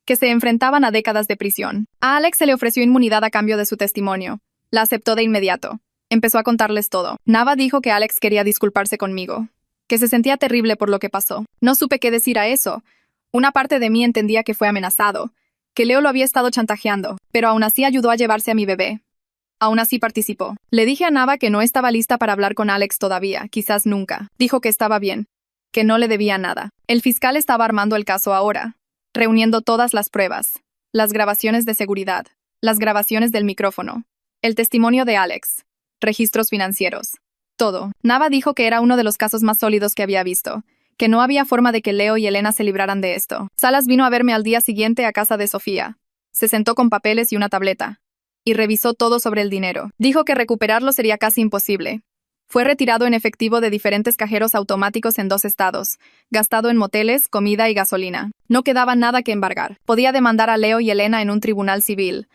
que se enfrentaban a décadas de prisión. A Alex se le ofreció inmunidad a cambio de su testimonio. La aceptó de inmediato. Empezó a contarles todo. Nava dijo que Alex quería disculparse conmigo, que se sentía terrible por lo que pasó. No supe qué decir a eso. Una parte de mí entendía que fue amenazado, que Leo lo había estado chantajeando, pero aún así ayudó a llevarse a mi bebé. Aún así participó. Le dije a Nava que no estaba lista para hablar con Alex todavía, quizás nunca. Dijo que estaba bien, que no le debía nada. El fiscal estaba armando el caso ahora, reuniendo todas las pruebas, las grabaciones de seguridad, las grabaciones del micrófono, el testimonio de Alex, registros financieros. Todo. Nava dijo que era uno de los casos más sólidos que había visto, que no había forma de que Leo y Elena se libraran de esto. Salas vino a verme al día siguiente a casa de Sofía. Se sentó con papeles y una tableta y revisó todo sobre el dinero. Dijo que recuperarlo sería casi imposible. Fue retirado en efectivo de diferentes cajeros automáticos en 2 estados, gastado en moteles, comida y gasolina. No quedaba nada que embargar. Podía demandar a Leo y Elena en un tribunal civil,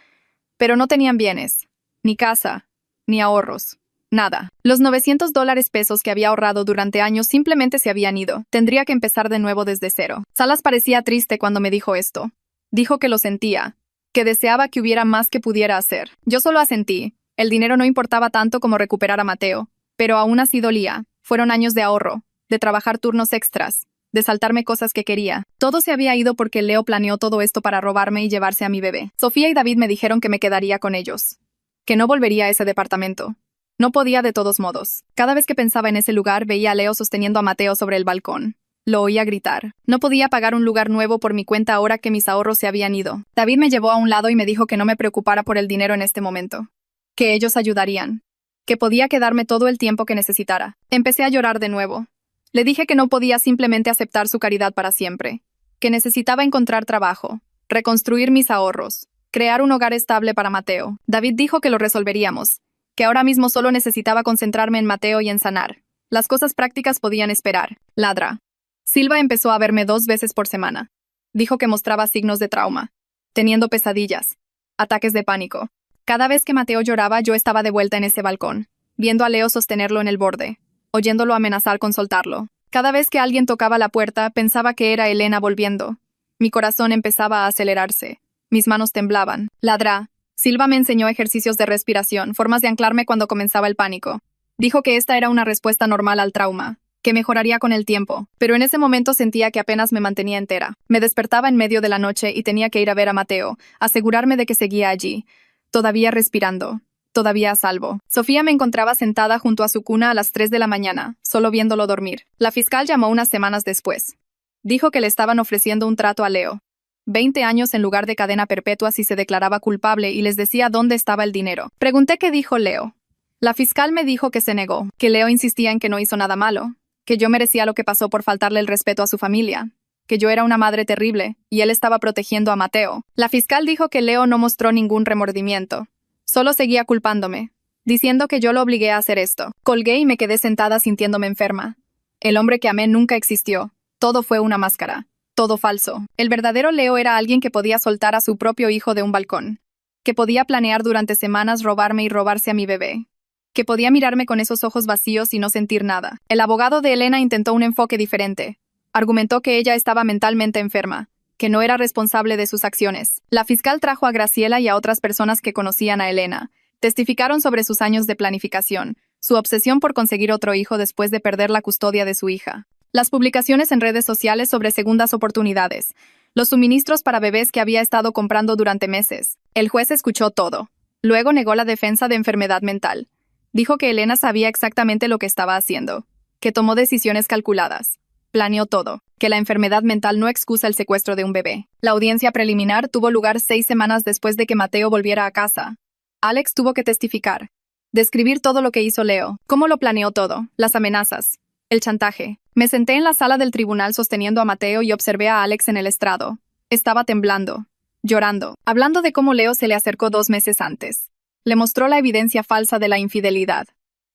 pero no tenían bienes, ni casa, ni ahorros. Nada. Los $900 que había ahorrado durante años simplemente se habían ido. Tendría que empezar de nuevo desde cero. Salas parecía triste cuando me dijo esto. Dijo que lo sentía, que deseaba que hubiera más que pudiera hacer. Yo solo asentí. El dinero no importaba tanto como recuperar a Mateo, pero aún así dolía. Fueron años de ahorro, de trabajar turnos extras, de saltarme cosas que quería. Todo se había ido porque Leo planeó todo esto para robarme y llevarse a mi bebé. Sofía y David me dijeron que me quedaría con ellos, que no volvería a ese departamento. No podía de todos modos. Cada vez que pensaba en ese lugar veía a Leo sosteniendo a Mateo sobre el balcón. Lo oía gritar. No podía pagar un lugar nuevo por mi cuenta ahora que mis ahorros se habían ido. David me llevó a un lado y me dijo que no me preocupara por el dinero en este momento, que ellos ayudarían, que podía quedarme todo el tiempo que necesitara. Empecé a llorar de nuevo. Le dije que no podía simplemente aceptar su caridad para siempre, que necesitaba encontrar trabajo, reconstruir mis ahorros, crear un hogar estable para Mateo. David dijo que lo resolveríamos, que ahora mismo solo necesitaba concentrarme en Mateo y en sanar. Las cosas prácticas podían esperar. Ladra. Silva empezó a verme 2 veces por semana. Dijo que mostraba signos de trauma, teniendo pesadillas, ataques de pánico. Cada vez que Mateo lloraba, yo estaba de vuelta en ese balcón, viendo a Leo sostenerlo en el borde, oyéndolo amenazar con soltarlo. Cada vez que alguien tocaba la puerta, pensaba que era Elena volviendo. Mi corazón empezaba a acelerarse. Mis manos temblaban. Ladra. Silva me enseñó ejercicios de respiración, formas de anclarme cuando comenzaba el pánico. Dijo que esta era una respuesta normal al trauma, que mejoraría con el tiempo, pero en ese momento sentía que apenas me mantenía entera. Me despertaba en medio de la noche y tenía que ir a ver a Mateo, asegurarme de que seguía allí, todavía respirando, todavía a salvo. Sofía me encontraba sentada junto a su cuna a las 3 de la mañana, solo viéndolo dormir. La fiscal llamó unas semanas después. Dijo que le estaban ofreciendo un trato a Leo. 20 años en lugar de cadena perpetua si se declaraba culpable y les decía dónde estaba el dinero. Pregunté qué dijo Leo. La fiscal me dijo que se negó, que Leo insistía en que no hizo nada malo, que yo merecía lo que pasó por faltarle el respeto a su familia, que yo era una madre terrible, y él estaba protegiendo a Mateo. La fiscal dijo que Leo no mostró ningún remordimiento. Solo seguía culpándome, diciendo que yo lo obligué a hacer esto. Colgué y me quedé sentada sintiéndome enferma. El hombre que amé nunca existió. Todo fue una máscara. Todo falso. El verdadero Leo era alguien que podía soltar a su propio hijo de un balcón, que podía planear durante semanas robarme y robarse a mi bebé, que podía mirarme con esos ojos vacíos y no sentir nada. El abogado de Elena intentó un enfoque diferente. Argumentó que ella estaba mentalmente enferma, que no era responsable de sus acciones. La fiscal trajo a Graciela y a otras personas que conocían a Elena. Testificaron sobre sus años de planificación, su obsesión por conseguir otro hijo después de perder la custodia de su hija, las publicaciones en redes sociales sobre segundas oportunidades, los suministros para bebés que había estado comprando durante meses. El juez escuchó todo. Luego negó la defensa de enfermedad mental. Dijo que Elena sabía exactamente lo que estaba haciendo, que tomó decisiones calculadas, Planeó todo. Que la enfermedad mental no excusa el secuestro de un bebé. La audiencia preliminar tuvo lugar 6 semanas después de que Mateo volviera a casa. Alex tuvo que testificar. Describir todo lo que hizo Leo. Cómo lo planeó todo. Las amenazas. El chantaje. Me senté en la sala del tribunal sosteniendo a Mateo y observé a Alex en el estrado. Estaba temblando. Llorando. Hablando de cómo Leo se le acercó 2 meses antes. Le mostró la evidencia falsa de la infidelidad.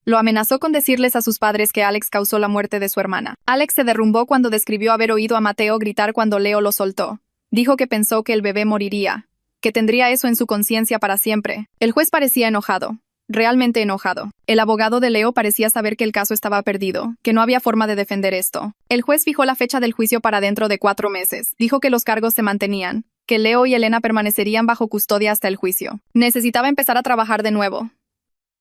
Lo amenazó con decirles a sus padres que Alex causó la muerte de su hermana. Alex se derrumbó cuando describió haber oído a Mateo gritar cuando Leo lo soltó. Dijo que pensó que el bebé moriría, que tendría eso en su conciencia para siempre. El juez parecía enojado, realmente enojado. El abogado de Leo parecía saber que el caso estaba perdido, que no había forma de defender esto. El juez fijó la fecha del juicio para dentro de 4 meses. Dijo que los cargos se mantenían, que Leo y Elena permanecerían bajo custodia hasta el juicio. Necesitaba empezar a trabajar de nuevo.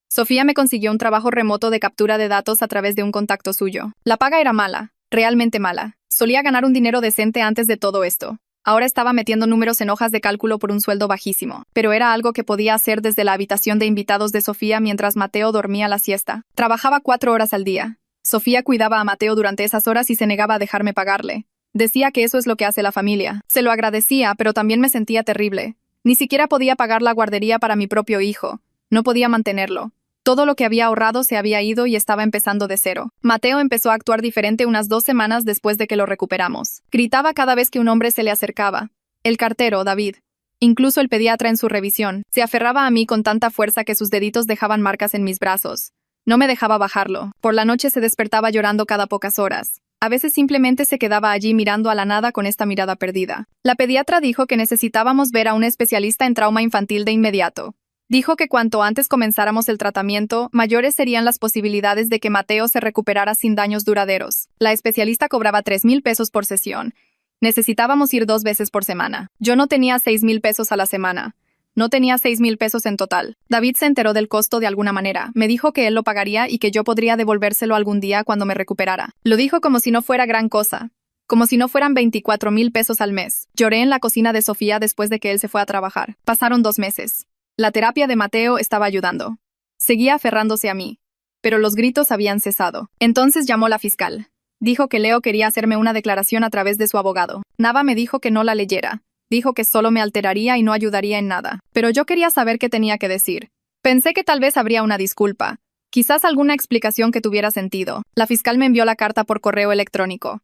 Sofía me consiguió un trabajo remoto de captura de datos a través de un contacto suyo. La paga era mala, realmente mala. Solía ganar un dinero decente antes de todo esto. Ahora estaba metiendo números en hojas de cálculo por un sueldo bajísimo, pero era algo que podía hacer desde la habitación de invitados de Sofía mientras Mateo dormía la siesta. Trabajaba 4 horas al día. Sofía cuidaba a Mateo durante esas horas y se negaba a dejarme pagarle. Decía que eso es lo que hace la familia. Se lo agradecía, pero también me sentía terrible. Ni siquiera podía pagar la guardería para mi propio hijo. No podía mantenerlo. Todo lo que había ahorrado se había ido y estaba empezando de cero. Mateo empezó a actuar diferente unas 2 semanas después de que lo recuperamos. Gritaba cada vez que un hombre se le acercaba. El cartero, David. Incluso el pediatra en su revisión. Se aferraba a mí con tanta fuerza que sus deditos dejaban marcas en mis brazos. No me dejaba bajarlo. Por la noche se despertaba llorando cada pocas horas. A veces simplemente se quedaba allí mirando a la nada con esta mirada perdida. La pediatra dijo que necesitábamos ver a un especialista en trauma infantil de inmediato. Dijo que cuanto antes comenzáramos el tratamiento, mayores serían las posibilidades de que Mateo se recuperara sin daños duraderos. La especialista cobraba 3,000 pesos por sesión. Necesitábamos ir 2 veces por semana. Yo no tenía 6,000 pesos a la semana. No tenía 6,000 pesos en total. David se enteró del costo de alguna manera. Me dijo que él lo pagaría y que yo podría devolvérselo algún día cuando me recuperara. Lo dijo como si no fuera gran cosa. Como si no fueran 24,000 pesos al mes. Lloré en la cocina de Sofía después de que él se fue a trabajar. Pasaron 2 meses. La terapia de Mateo estaba ayudando. Seguía aferrándose a mí. Pero los gritos habían cesado. Entonces llamó la fiscal. Dijo que Leo quería hacerme una declaración a través de su abogado. Nava me dijo que no la leyera. Dijo que solo me alteraría y no ayudaría en nada. Pero yo quería saber qué tenía que decir. Pensé que tal vez habría una disculpa. Quizás alguna explicación que tuviera sentido. La fiscal me envió la carta por correo electrónico.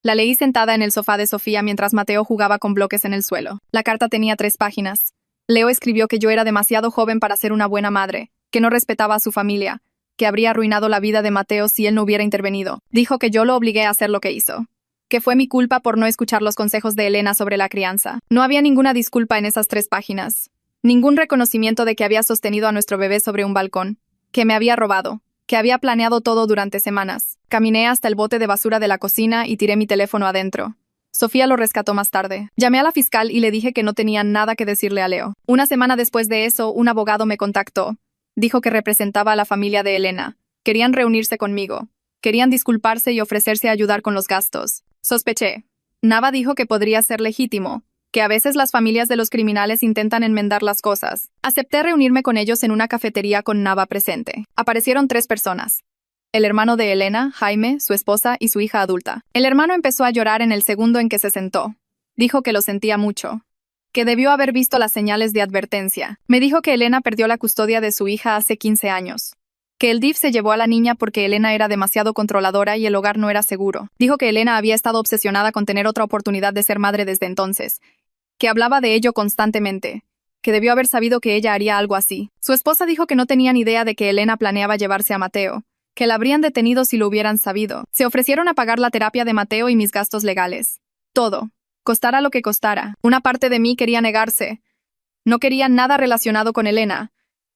La leí sentada en el sofá de Sofía mientras Mateo jugaba con bloques en el suelo. La carta tenía 3 páginas. Leo escribió que yo era demasiado joven para ser una buena madre, que no respetaba a su familia, que habría arruinado la vida de Mateo si él no hubiera intervenido. Dijo que yo lo obligué a hacer lo que hizo. Que fue mi culpa por no escuchar los consejos de Elena sobre la crianza. No había ninguna disculpa en esas 3 páginas. Ningún reconocimiento de que había sostenido a nuestro bebé sobre un balcón, que me había robado, que había planeado todo durante semanas. Caminé hasta el bote de basura de la cocina y tiré mi teléfono adentro. Sofía lo rescató más tarde. Llamé a la fiscal y le dije que no tenía nada que decirle a Leo. Una semana después de eso, un abogado me contactó. Dijo que representaba a la familia de Elena. Querían reunirse conmigo. Querían disculparse y ofrecerse a ayudar con los gastos. Sospeché. Nava dijo que podría ser legítimo, que a veces las familias de los criminales intentan enmendar las cosas. Acepté reunirme con ellos en una cafetería con Nava presente. Aparecieron 3 personas. El hermano de Elena, Jaime, su esposa y su hija adulta. El hermano empezó a llorar en el segundo en que se sentó. Dijo que lo sentía mucho. Que debió haber visto las señales de advertencia. Me dijo que Elena perdió la custodia de su hija hace 15 años. Que el DIF se llevó a la niña porque Elena era demasiado controladora y el hogar no era seguro. Dijo que Elena había estado obsesionada con tener otra oportunidad de ser madre desde entonces. Que hablaba de ello constantemente. Que debió haber sabido que ella haría algo así. Su esposa dijo que no tenían idea de que Elena planeaba llevarse a Mateo. Que la habrían detenido si lo hubieran sabido. Se ofrecieron a pagar la terapia de Mateo y mis gastos legales. Todo. Costara lo que costara. Una parte de mí quería negarse. No quería nada relacionado con Elena.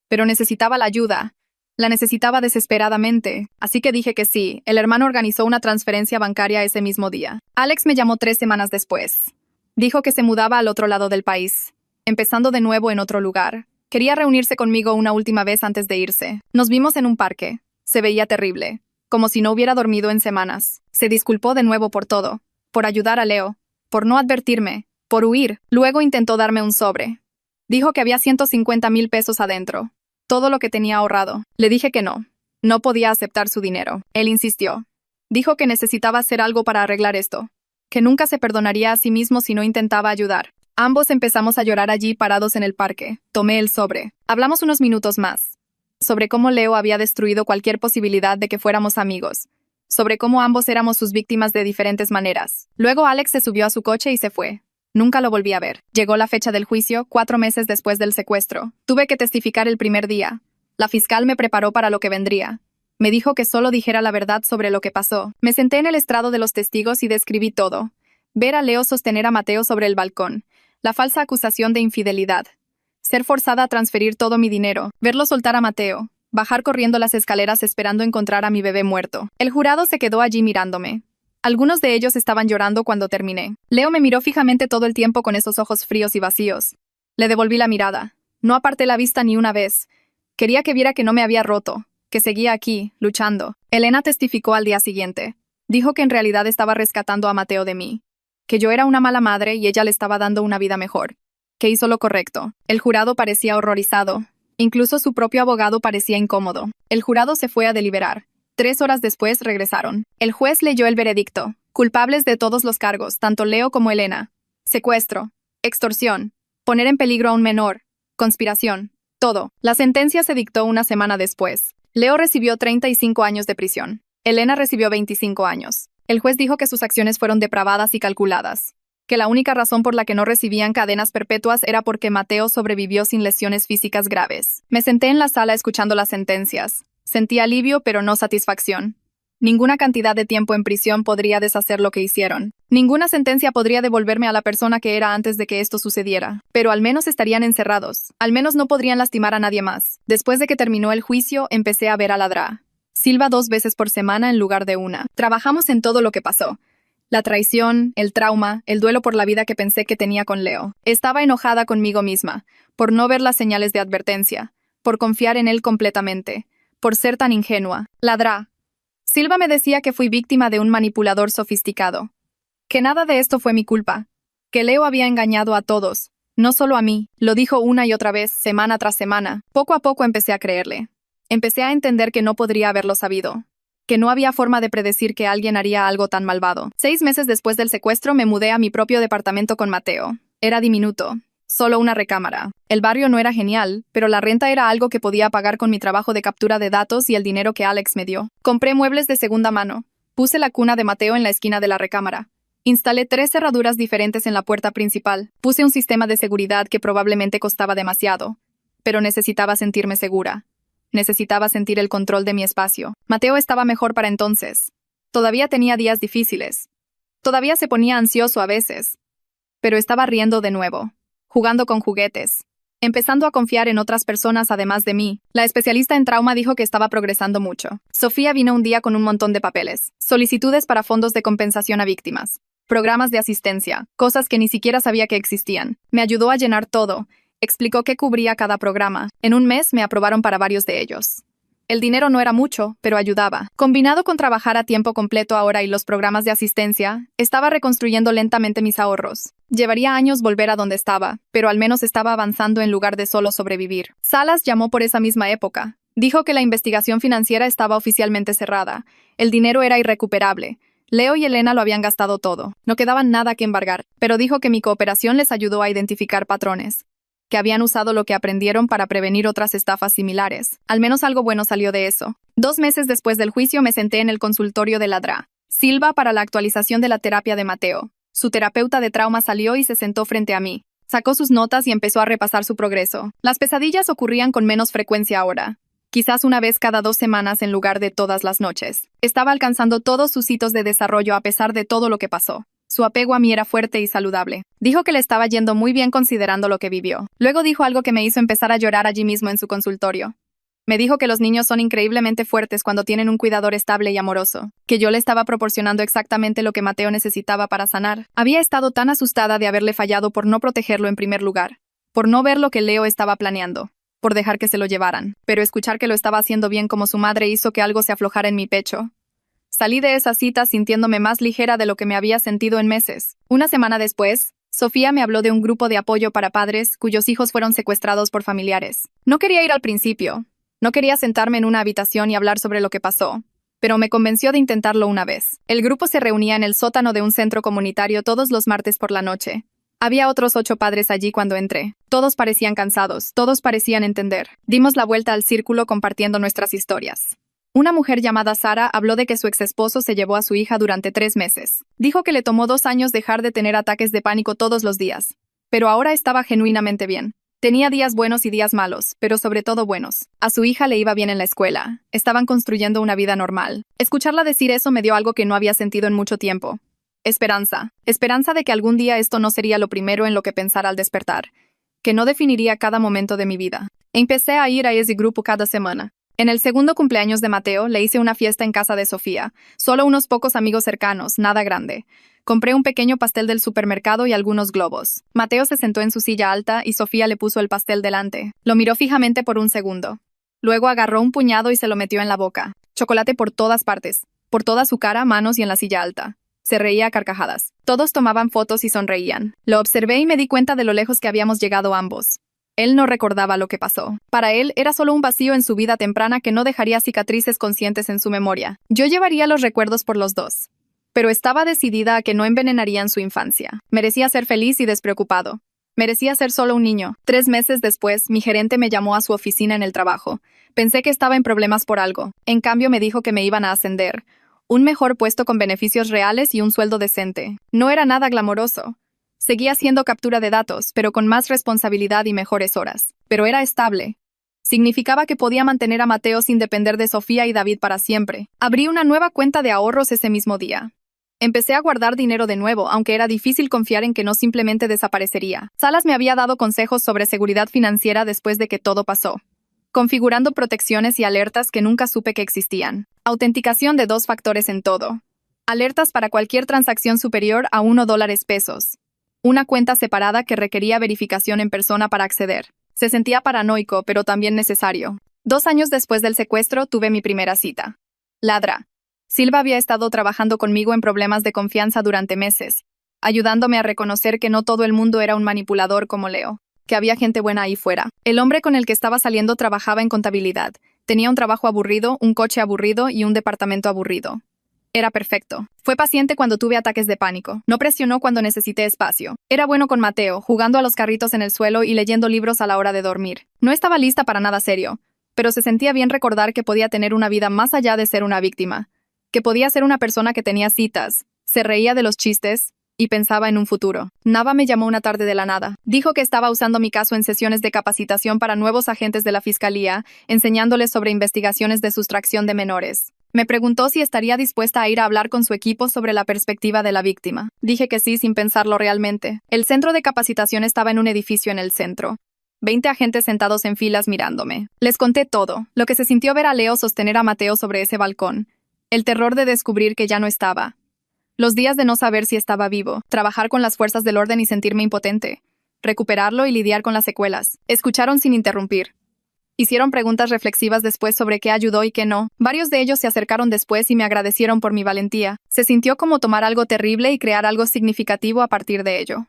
Pero necesitaba la ayuda. La necesitaba desesperadamente. Así que dije que sí. El hermano organizó una transferencia bancaria ese mismo día. Alex me llamó 3 semanas después. Dijo que se mudaba al otro lado del país. Empezando de nuevo en otro lugar. Quería reunirse conmigo una última vez antes de irse. Nos vimos en un parque. Se veía terrible, como si no hubiera dormido en semanas. Se disculpó de nuevo por todo, por ayudar a Leo, por no advertirme, por huir. Luego intentó darme un sobre. Dijo que había 150,000 pesos adentro, todo lo que tenía ahorrado. Le dije que no. No podía aceptar su dinero. Él insistió. Dijo que necesitaba hacer algo para arreglar esto, que nunca se perdonaría a sí mismo si no intentaba ayudar. Ambos empezamos a llorar allí parados en el parque. Tomé el sobre. Hablamos unos minutos más. Sobre cómo Leo había destruido cualquier posibilidad de que fuéramos amigos. Sobre cómo ambos éramos sus víctimas de diferentes maneras. Luego Alex se subió a su coche y se fue. Nunca lo volví a ver. Llegó la fecha del juicio, 4 meses después del secuestro. Tuve que testificar el primer día. La fiscal me preparó para lo que vendría. Me dijo que solo dijera la verdad sobre lo que pasó. Me senté en el estrado de los testigos y describí todo. Ver a Leo sostener a Mateo sobre el balcón. La falsa acusación de infidelidad. Ser forzada a transferir todo mi dinero. Verlo soltar a Mateo. Bajar corriendo las escaleras esperando encontrar a mi bebé muerto. El jurado se quedó allí mirándome. Algunos de ellos estaban llorando cuando terminé. Leo me miró fijamente todo el tiempo con esos ojos fríos y vacíos. Le devolví la mirada. No aparté la vista ni una vez. Quería que viera que no me había roto, que seguía aquí, luchando. Elena testificó al día siguiente. Dijo que en realidad estaba rescatando a Mateo de mí. Que yo era una mala madre y ella le estaba dando una vida mejor. Que hizo lo correcto. El jurado parecía horrorizado. Incluso su propio abogado parecía incómodo. El jurado se fue a deliberar. 3 horas después regresaron. El juez leyó el veredicto. Culpables de todos los cargos, tanto Leo como Elena. Secuestro. Extorsión. Poner en peligro a un menor. Conspiración. Todo. La sentencia se dictó una semana después. Leo recibió 35 años de prisión. Elena recibió 25 años. El juez dijo que sus acciones fueron depravadas y calculadas. Que la única razón por la que no recibían cadenas perpetuas era porque Mateo sobrevivió sin lesiones físicas graves. Me senté en la sala escuchando las sentencias. Sentí alivio, pero no satisfacción. Ninguna cantidad de tiempo en prisión podría deshacer lo que hicieron. Ninguna sentencia podría devolverme a la persona que era antes de que esto sucediera. Pero al menos estarían encerrados. Al menos no podrían lastimar a nadie más. Después de que terminó el juicio, empecé a ver a Ladra. Silva 2 veces por semana en lugar de una. Trabajamos en todo lo que pasó. La traición, el trauma, el duelo por la vida que pensé que tenía con Leo. Estaba enojada conmigo misma, por no ver las señales de advertencia, por confiar en él completamente, por ser tan ingenua. Ladra. Silva me decía que fui víctima de un manipulador sofisticado. Que nada de esto fue mi culpa. Que Leo había engañado a todos, no solo a mí. Lo dijo una y otra vez, semana tras semana. Poco a poco empecé a creerle. Empecé a entender que no podría haberlo sabido. Que no había forma de predecir que alguien haría algo tan malvado. 6 meses después del secuestro me mudé a mi propio departamento con Mateo. Era diminuto. Solo una recámara. El barrio no era genial, pero la renta era algo que podía pagar con mi trabajo de captura de datos y el dinero que Alex me dio. Compré muebles de segunda mano. Puse la cuna de Mateo en la esquina de la recámara. Instalé 3 cerraduras diferentes en la puerta principal. Puse un sistema de seguridad que probablemente costaba demasiado. Pero necesitaba sentirme segura. Necesitaba sentir el control de mi espacio. Mateo estaba mejor para entonces. Todavía tenía días difíciles. Todavía se ponía ansioso a veces. Pero estaba riendo de nuevo. Jugando con juguetes. Empezando a confiar en otras personas además de mí. La especialista en trauma dijo que estaba progresando mucho. Sofía vino un día con un montón de papeles. Solicitudes para fondos de compensación a víctimas. Programas de asistencia. Cosas que ni siquiera sabía que existían. Me ayudó a llenar todo. Explicó qué cubría cada programa. En un mes me aprobaron para varios de ellos. El dinero no era mucho, pero ayudaba. Combinado con trabajar a tiempo completo ahora y los programas de asistencia, estaba reconstruyendo lentamente mis ahorros. Llevaría años volver a donde estaba, pero al menos estaba avanzando en lugar de solo sobrevivir. Salas llamó por esa misma época. Dijo que la investigación financiera estaba oficialmente cerrada. El dinero era irrecuperable. Leo y Elena lo habían gastado todo. No quedaba nada que embargar, pero dijo que mi cooperación les ayudó a identificar patrones. Que habían usado lo que aprendieron para prevenir otras estafas similares. Al menos algo bueno salió de eso. 2 meses después del juicio me senté en el consultorio de Ladra. Silva para la actualización de la terapia de Mateo. Su terapeuta de trauma salió y se sentó frente a mí. Sacó sus notas y empezó a repasar su progreso. Las pesadillas ocurrían con menos frecuencia ahora. Quizás una vez cada 2 semanas en lugar de todas las noches. Estaba alcanzando todos sus hitos de desarrollo a pesar de todo lo que pasó. Su apego a mí era fuerte y saludable. Dijo que le estaba yendo muy bien considerando lo que vivió. Luego dijo algo que me hizo empezar a llorar allí mismo en su consultorio. Me dijo que los niños son increíblemente fuertes cuando tienen un cuidador estable y amoroso. Que yo le estaba proporcionando exactamente lo que Mateo necesitaba para sanar. Había estado tan asustada de haberle fallado por no protegerlo en primer lugar. Por no ver lo que Leo estaba planeando. Por dejar que se lo llevaran. Pero escuchar que lo estaba haciendo bien como su madre hizo que algo se aflojara en mi pecho. Salí de esa cita sintiéndome más ligera de lo que me había sentido en meses. Una semana después, Sofía me habló de un grupo de apoyo para padres cuyos hijos fueron secuestrados por familiares. No quería ir al principio. No quería sentarme en una habitación y hablar sobre lo que pasó. pero me convenció de intentarlo una vez. El grupo se reunía en el sótano de un centro comunitario todos los martes por la noche. Había otros 8 padres allí cuando entré. Todos parecían cansados, todos parecían entender. Dimos la vuelta al círculo compartiendo nuestras historias. Una mujer llamada Sara habló de que su exesposo se llevó a su hija durante 3 meses. Dijo que le tomó 2 años dejar de tener ataques de pánico todos los días. Pero ahora estaba genuinamente bien. Tenía días buenos y días malos, pero sobre todo buenos. A su hija le iba bien en la escuela. Estaban construyendo una vida normal. Escucharla decir eso me dio algo que no había sentido en mucho tiempo. Esperanza. Esperanza de que algún día esto no sería lo primero en lo que pensar al despertar. Que no definiría cada momento de mi vida. Empecé a ir a ese grupo cada semana. En el segundo cumpleaños de Mateo, le hice una fiesta en casa de Sofía. Solo unos pocos amigos cercanos, nada grande. Compré un pequeño pastel del supermercado y algunos globos. Mateo se sentó en su silla alta y Sofía le puso el pastel delante. Lo miró fijamente por un segundo. Luego agarró un puñado y se lo metió en la boca. Chocolate por todas partes. Por toda su cara, manos y en la silla alta. Se reía a carcajadas. Todos tomaban fotos y sonreían. Lo observé y me di cuenta de lo lejos que habíamos llegado ambos. Él no recordaba lo que pasó. Para él, era solo un vacío en su vida temprana que no dejaría cicatrices conscientes en su memoria. Yo llevaría los recuerdos por los dos. Pero estaba decidida a que no envenenarían su infancia. Merecía ser feliz y despreocupado. Merecía ser solo un niño. 3 meses después, mi gerente me llamó a su oficina en el trabajo. Pensé que estaba en problemas por algo. En cambio, me dijo que me iban a ascender. Un mejor puesto con beneficios reales y un sueldo decente. No era nada glamoroso. Seguía haciendo captura de datos, pero con más responsabilidad y mejores horas. Pero era estable. Significaba que podía mantener a Mateo sin depender de Sofía y David para siempre. Abrí una nueva cuenta de ahorros ese mismo día. Empecé a guardar dinero de nuevo, aunque era difícil confiar en que no simplemente desaparecería. Salas me había dado consejos sobre seguridad financiera después de que todo pasó. Configurando protecciones y alertas que nunca supe que existían. Autenticación de 2 factores en todo. Alertas para cualquier transacción superior a $1. Una cuenta separada que requería verificación en persona para acceder. Se sentía paranoico, pero también necesario. 2 años después del secuestro, tuve mi primera cita. Ladra. Silva había estado trabajando conmigo en problemas de confianza durante meses, ayudándome a reconocer que no todo el mundo era un manipulador como Leo. Que había gente buena ahí fuera. El hombre con el que estaba saliendo trabajaba en contabilidad. Tenía un trabajo aburrido, un coche aburrido y un departamento aburrido. Era perfecto. Fue paciente cuando tuve ataques de pánico. No presionó cuando necesité espacio. Era bueno con Mateo, jugando a los carritos en el suelo y leyendo libros a la hora de dormir. No estaba lista para nada serio, pero se sentía bien recordar que podía tener una vida más allá de ser una víctima. Que podía ser una persona que tenía citas, se reía de los chistes y pensaba en un futuro. Nava me llamó una tarde de la nada. Dijo que estaba usando mi caso en sesiones de capacitación para nuevos agentes de la fiscalía, enseñándoles sobre investigaciones de sustracción de menores. Me preguntó si estaría dispuesta a ir a hablar con su equipo sobre la perspectiva de la víctima. Dije que sí sin pensarlo realmente. El centro de capacitación estaba en un edificio en el centro. 20 agentes sentados en filas mirándome. Les conté todo, lo que se sintió ver a Leo sostener a Mateo sobre ese balcón. El terror de descubrir que ya no estaba. Los días de no saber si estaba vivo, trabajar con las fuerzas del orden y sentirme impotente, recuperarlo y lidiar con las secuelas. Escucharon sin interrumpir. Hicieron preguntas reflexivas después sobre qué ayudó y qué no. Varios de ellos se acercaron después y me agradecieron por mi valentía. Se sintió como tomar algo terrible y crear algo significativo a partir de ello.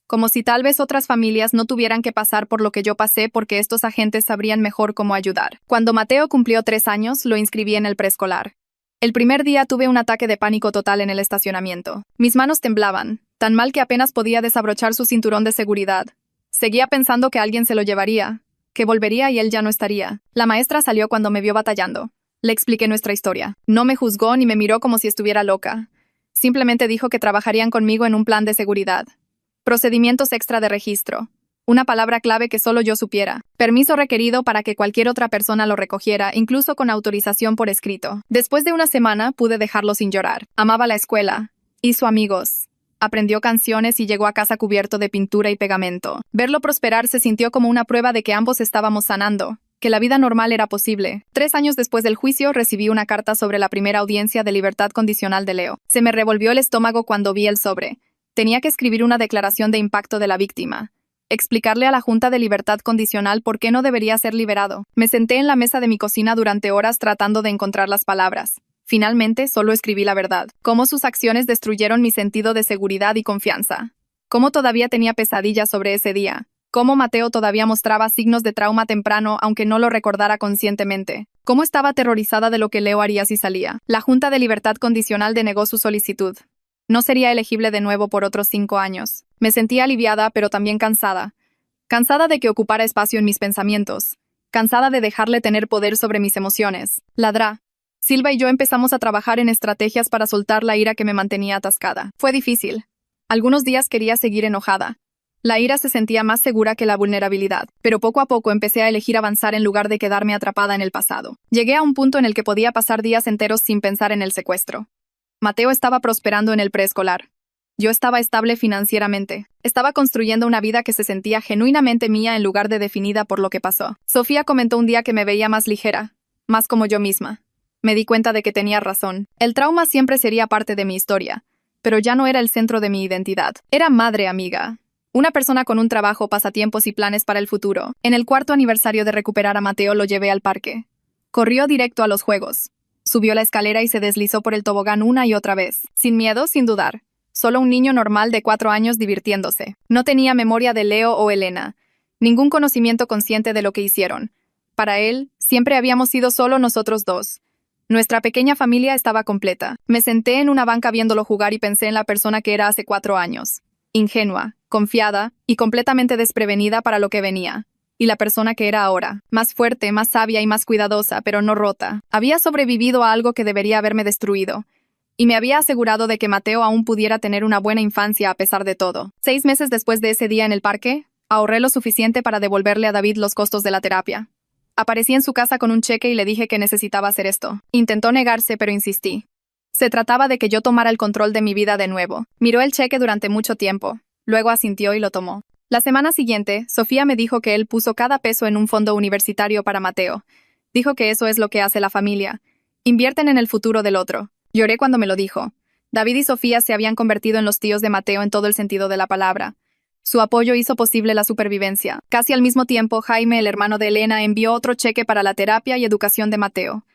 Como si tal vez otras familias no tuvieran que pasar por lo que yo pasé porque estos agentes sabrían mejor cómo ayudar. Cuando Mateo cumplió 3 años, lo inscribí en el preescolar. El primer día tuve un ataque de pánico total en el estacionamiento. Mis manos temblaban, tan mal que apenas podía desabrochar su cinturón de seguridad. Seguía pensando que alguien se lo llevaría, que volvería y él ya no estaría. La maestra salió cuando me vio batallando. Le expliqué nuestra historia. No me juzgó ni me miró como si estuviera loca. Simplemente dijo que trabajarían conmigo en un plan de seguridad. Procedimientos extra de registro. Una palabra clave que solo yo supiera. Permiso requerido para que cualquier otra persona lo recogiera, incluso con autorización por escrito. Después de una semana, pude dejarlo sin llorar. Amaba la escuela. Hizo amigos. Aprendió canciones y llegó a casa cubierto de pintura y pegamento. Verlo prosperar se sintió como una prueba de que ambos estábamos sanando, que la vida normal era posible. 3 años después del juicio, recibí una carta sobre la primera audiencia de libertad condicional de Leo. Se me revolvió el estómago cuando vi el sobre. Tenía que escribir una declaración de impacto de la víctima. Explicarle a la Junta de Libertad Condicional por qué no debería ser liberado. Me senté en la mesa de mi cocina durante horas tratando de encontrar las palabras. Finalmente, solo escribí la verdad. Cómo sus acciones destruyeron mi sentido de seguridad y confianza. Cómo todavía tenía pesadillas sobre ese día. Cómo Mateo todavía mostraba signos de trauma temprano aunque no lo recordara conscientemente. Cómo estaba aterrorizada de lo que Leo haría si salía. La Junta de Libertad Condicional denegó su solicitud. No sería elegible de nuevo por otros 5 años. Me sentía aliviada, pero también cansada. Cansada de que ocupara espacio en mis pensamientos. Cansada de dejarle tener poder sobre mis emociones. Ladrá. Silva y yo empezamos a trabajar en estrategias para soltar la ira que me mantenía atascada. Fue difícil. Algunos días quería seguir enojada. La ira se sentía más segura que la vulnerabilidad, pero poco a poco empecé a elegir avanzar en lugar de quedarme atrapada en el pasado. Llegué a un punto en el que podía pasar días enteros sin pensar en el secuestro. Mateo estaba prosperando en el preescolar. Yo estaba estable financieramente. Estaba construyendo una vida que se sentía genuinamente mía en lugar de definida por lo que pasó. Sofía comentó un día que me veía más ligera, más como yo misma. Me di cuenta de que tenía razón. El trauma siempre sería parte de mi historia, pero ya no era el centro de mi identidad. Era madre amiga. Una persona con un trabajo, pasatiempos y planes para el futuro. En el 4º aniversario de recuperar a Mateo lo llevé al parque. Corrió directo a los juegos. Subió la escalera y se deslizó por el tobogán una y otra vez. Sin miedo, sin dudar. Solo un niño normal de 4 años divirtiéndose. No tenía memoria de Leo o Elena. Ningún conocimiento consciente de lo que hicieron. Para él, siempre habíamos sido solo nosotros dos. Nuestra pequeña familia estaba completa. Me senté en una banca viéndolo jugar y pensé en la persona que era hace 4 años. Ingenua, confiada y completamente desprevenida para lo que venía. Y la persona que era ahora, más fuerte, más sabia y más cuidadosa, pero no rota. Había sobrevivido a algo que debería haberme destruido. Y me había asegurado de que Mateo aún pudiera tener una buena infancia a pesar de todo. 6 meses después de ese día en el parque, ahorré lo suficiente para devolverle a David los costos de la terapia. Aparecí en su casa con un cheque y le dije que necesitaba hacer esto. Intentó negarse, pero insistí. Se trataba de que yo tomara el control de mi vida de nuevo. Miró el cheque durante mucho tiempo. Luego asintió y lo tomó. La semana siguiente, Sofía me dijo que él puso cada peso en un fondo universitario para Mateo. Dijo que eso es lo que hace la familia. Invierten en el futuro del otro. Lloré cuando me lo dijo. David y Sofía se habían convertido en los tíos de Mateo en todo el sentido de la palabra. Su apoyo hizo posible la supervivencia. Casi al mismo tiempo, Jaime, el hermano de Elena, envió otro cheque para la terapia y educación de Mateo.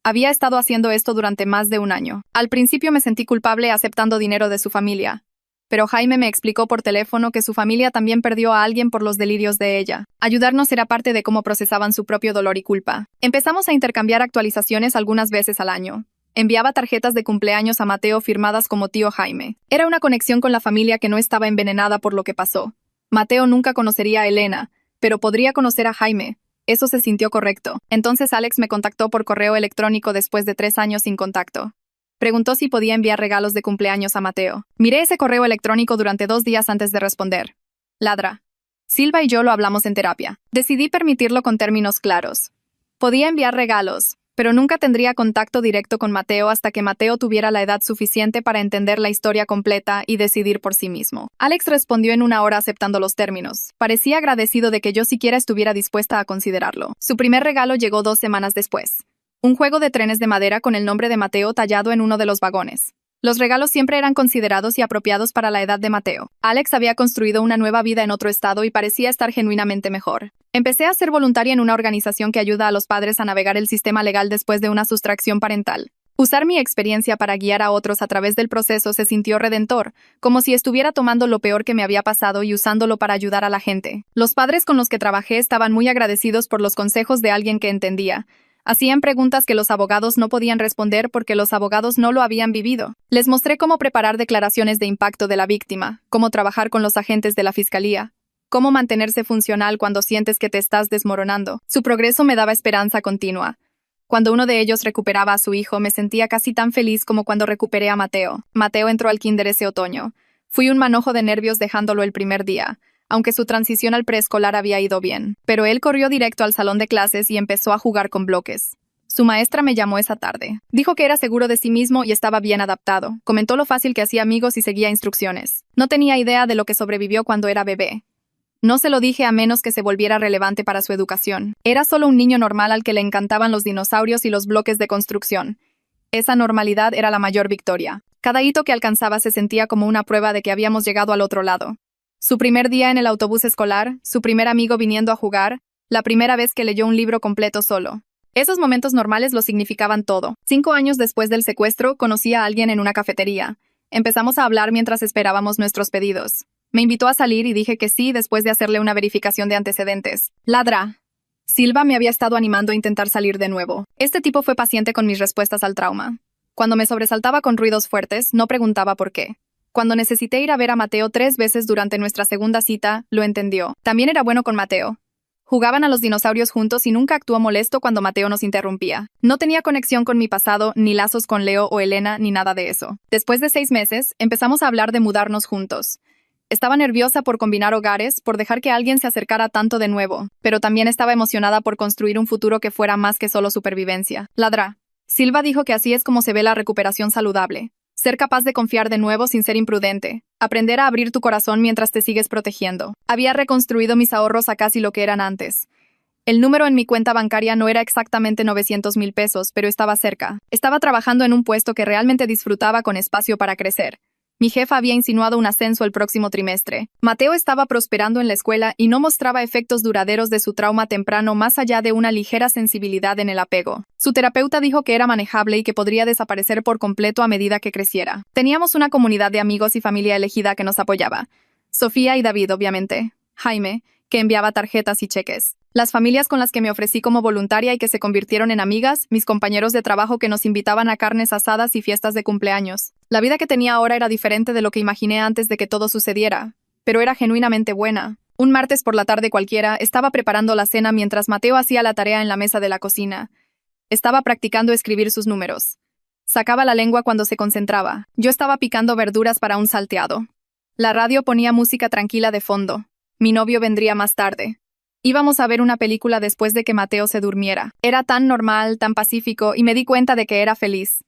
Había estado haciendo esto durante más de un año. Al principio me sentí culpable aceptando dinero de su familia. Pero Jaime me explicó por teléfono que su familia también perdió a alguien por los delirios de ella. Ayudarnos era parte de cómo procesaban su propio dolor y culpa. Empezamos a intercambiar actualizaciones algunas veces al año. Enviaba tarjetas de cumpleaños a Mateo firmadas como tío Jaime. Era una conexión con la familia que no estaba envenenada por lo que pasó. Mateo nunca conocería a Elena, pero podría conocer a Jaime. Eso se sintió correcto. Entonces Alex me contactó por correo electrónico después de 3 años sin contacto. Preguntó si podía enviar regalos de cumpleaños a Mateo. Miré ese correo electrónico durante 2 días antes de responder. Ladra. Silva y yo lo hablamos en terapia. Decidí permitirlo con términos claros. Podía enviar regalos, pero nunca tendría contacto directo con Mateo hasta que Mateo tuviera la edad suficiente para entender la historia completa y decidir por sí mismo. Alex respondió en 1 hora aceptando los términos. Parecía agradecido de que yo siquiera estuviera dispuesta a considerarlo. Su primer regalo llegó 2 semanas después. Un juego de trenes de madera con el nombre de Mateo tallado en uno de los vagones. Los regalos siempre eran considerados y apropiados para la edad de Mateo. Alex había construido una nueva vida en otro estado y parecía estar genuinamente mejor. Empecé a ser voluntaria en una organización que ayuda a los padres a navegar el sistema legal después de una sustracción parental. Usar mi experiencia para guiar a otros a través del proceso se sintió redentor, como si estuviera tomando lo peor que me había pasado y usándolo para ayudar a la gente. Los padres con los que trabajé estaban muy agradecidos por los consejos de alguien que entendía. Hacían preguntas que los abogados no podían responder porque los abogados no lo habían vivido. Les mostré cómo preparar declaraciones de impacto de la víctima, cómo trabajar con los agentes de la fiscalía, cómo mantenerse funcional cuando sientes que te estás desmoronando. Su progreso me daba esperanza continua. Cuando uno de ellos recuperaba a su hijo, me sentía casi tan feliz como cuando recuperé a Mateo. Mateo entró al kinder ese otoño. Fui un manojo de nervios dejándolo el primer día, aunque su transición al preescolar había ido bien. Pero él corrió directo al salón de clases y empezó a jugar con bloques. Su maestra me llamó esa tarde. Dijo que era seguro de sí mismo y estaba bien adaptado. Comentó lo fácil que hacía amigos y seguía instrucciones. No tenía idea de lo que sobrevivió cuando era bebé. No se lo dije a menos que se volviera relevante para su educación. Era solo un niño normal al que le encantaban los dinosaurios y los bloques de construcción. Esa normalidad era la mayor victoria. Cada hito que alcanzaba se sentía como una prueba de que habíamos llegado al otro lado. Su primer día en el autobús escolar, su primer amigo viniendo a jugar, la primera vez que leyó un libro completo solo. Esos momentos normales lo significaban todo. 5 años después del secuestro, conocí a alguien en una cafetería. Empezamos a hablar mientras esperábamos nuestros pedidos. Me invitó a salir y dije que sí después de hacerle una verificación de antecedentes. Ladra. Silva me había estado animando a intentar salir de nuevo. Este tipo fue paciente con mis respuestas al trauma. Cuando me sobresaltaba con ruidos fuertes, no preguntaba por qué. Cuando necesité ir a ver a Mateo 3 veces durante nuestra segunda cita, lo entendió. También era bueno con Mateo. Jugaban a los dinosaurios juntos y nunca actuó molesto cuando Mateo nos interrumpía. No tenía conexión con mi pasado, ni lazos con Leo o Elena, ni nada de eso. Después de 6 meses, empezamos a hablar de mudarnos juntos. Estaba nerviosa por combinar hogares, por dejar que alguien se acercara tanto de nuevo, pero también estaba emocionada por construir un futuro que fuera más que solo supervivencia. Ladra. Silva dijo que así es como se ve la recuperación saludable. Ser capaz de confiar de nuevo sin ser imprudente. Aprender a abrir tu corazón mientras te sigues protegiendo. Había reconstruido mis ahorros a casi lo que eran antes. El número en mi cuenta bancaria no era exactamente 900,000 pesos, pero estaba cerca. Estaba trabajando en un puesto que realmente disfrutaba con espacio para crecer. Mi jefa había insinuado un ascenso el próximo trimestre. Mateo estaba prosperando en la escuela y no mostraba efectos duraderos de su trauma temprano más allá de una ligera sensibilidad en el apego. Su terapeuta dijo que era manejable y que podría desaparecer por completo a medida que creciera. Teníamos una comunidad de amigos y familia elegida que nos apoyaba. Sofía y David, obviamente. Jaime, que enviaba tarjetas y cheques. Las familias con las que me ofrecí como voluntaria y que se convirtieron en amigas, mis compañeros de trabajo que nos invitaban a carnes asadas y fiestas de cumpleaños. La vida que tenía ahora era diferente de lo que imaginé antes de que todo sucediera, pero era genuinamente buena. Un martes por la tarde cualquiera, estaba preparando la cena mientras Mateo hacía la tarea en la mesa de la cocina. Estaba practicando escribir sus números. Sacaba la lengua cuando se concentraba. Yo estaba picando verduras para un salteado. La radio ponía música tranquila de fondo. Mi novio vendría más tarde. Íbamos a ver una película después de que Mateo se durmiera. Era tan normal, tan pacífico, y me di cuenta de que era feliz.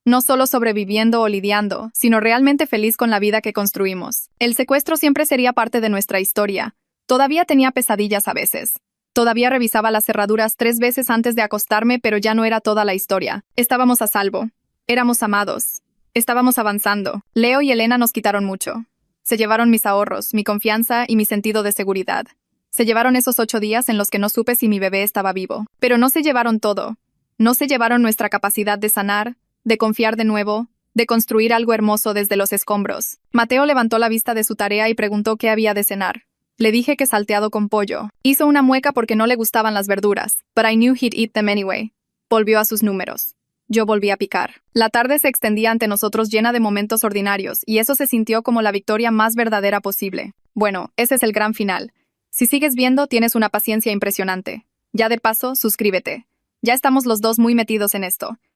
No solo sobreviviendo o lidiando, sino realmente feliz con la vida que construimos. El secuestro siempre sería parte de nuestra historia. Todavía tenía pesadillas a veces. Todavía revisaba las cerraduras 3 veces antes de acostarme, pero ya no era toda la historia. Estábamos a salvo. Éramos amados. Estábamos avanzando. Leo y Elena nos quitaron mucho. Se llevaron mis ahorros, mi confianza y mi sentido de seguridad. Se llevaron esos 8 días en los que no supe si mi bebé estaba vivo. Pero no se llevaron todo. No se llevaron nuestra capacidad de sanar, de confiar de nuevo, de construir algo hermoso desde los escombros. Mateo levantó la vista de su tarea y preguntó qué había de cenar. Le dije que salteado con pollo. Hizo una mueca porque no le gustaban las verduras. But I knew he'd eat them anyway. Volvió a sus números. Yo volví a picar. La tarde se extendía ante nosotros llena de momentos ordinarios, y eso se sintió como la victoria más verdadera posible. Bueno, ese es el gran final. Si sigues viendo, tienes una paciencia impresionante. Ya de paso, suscríbete. Ya estamos los dos muy metidos en esto.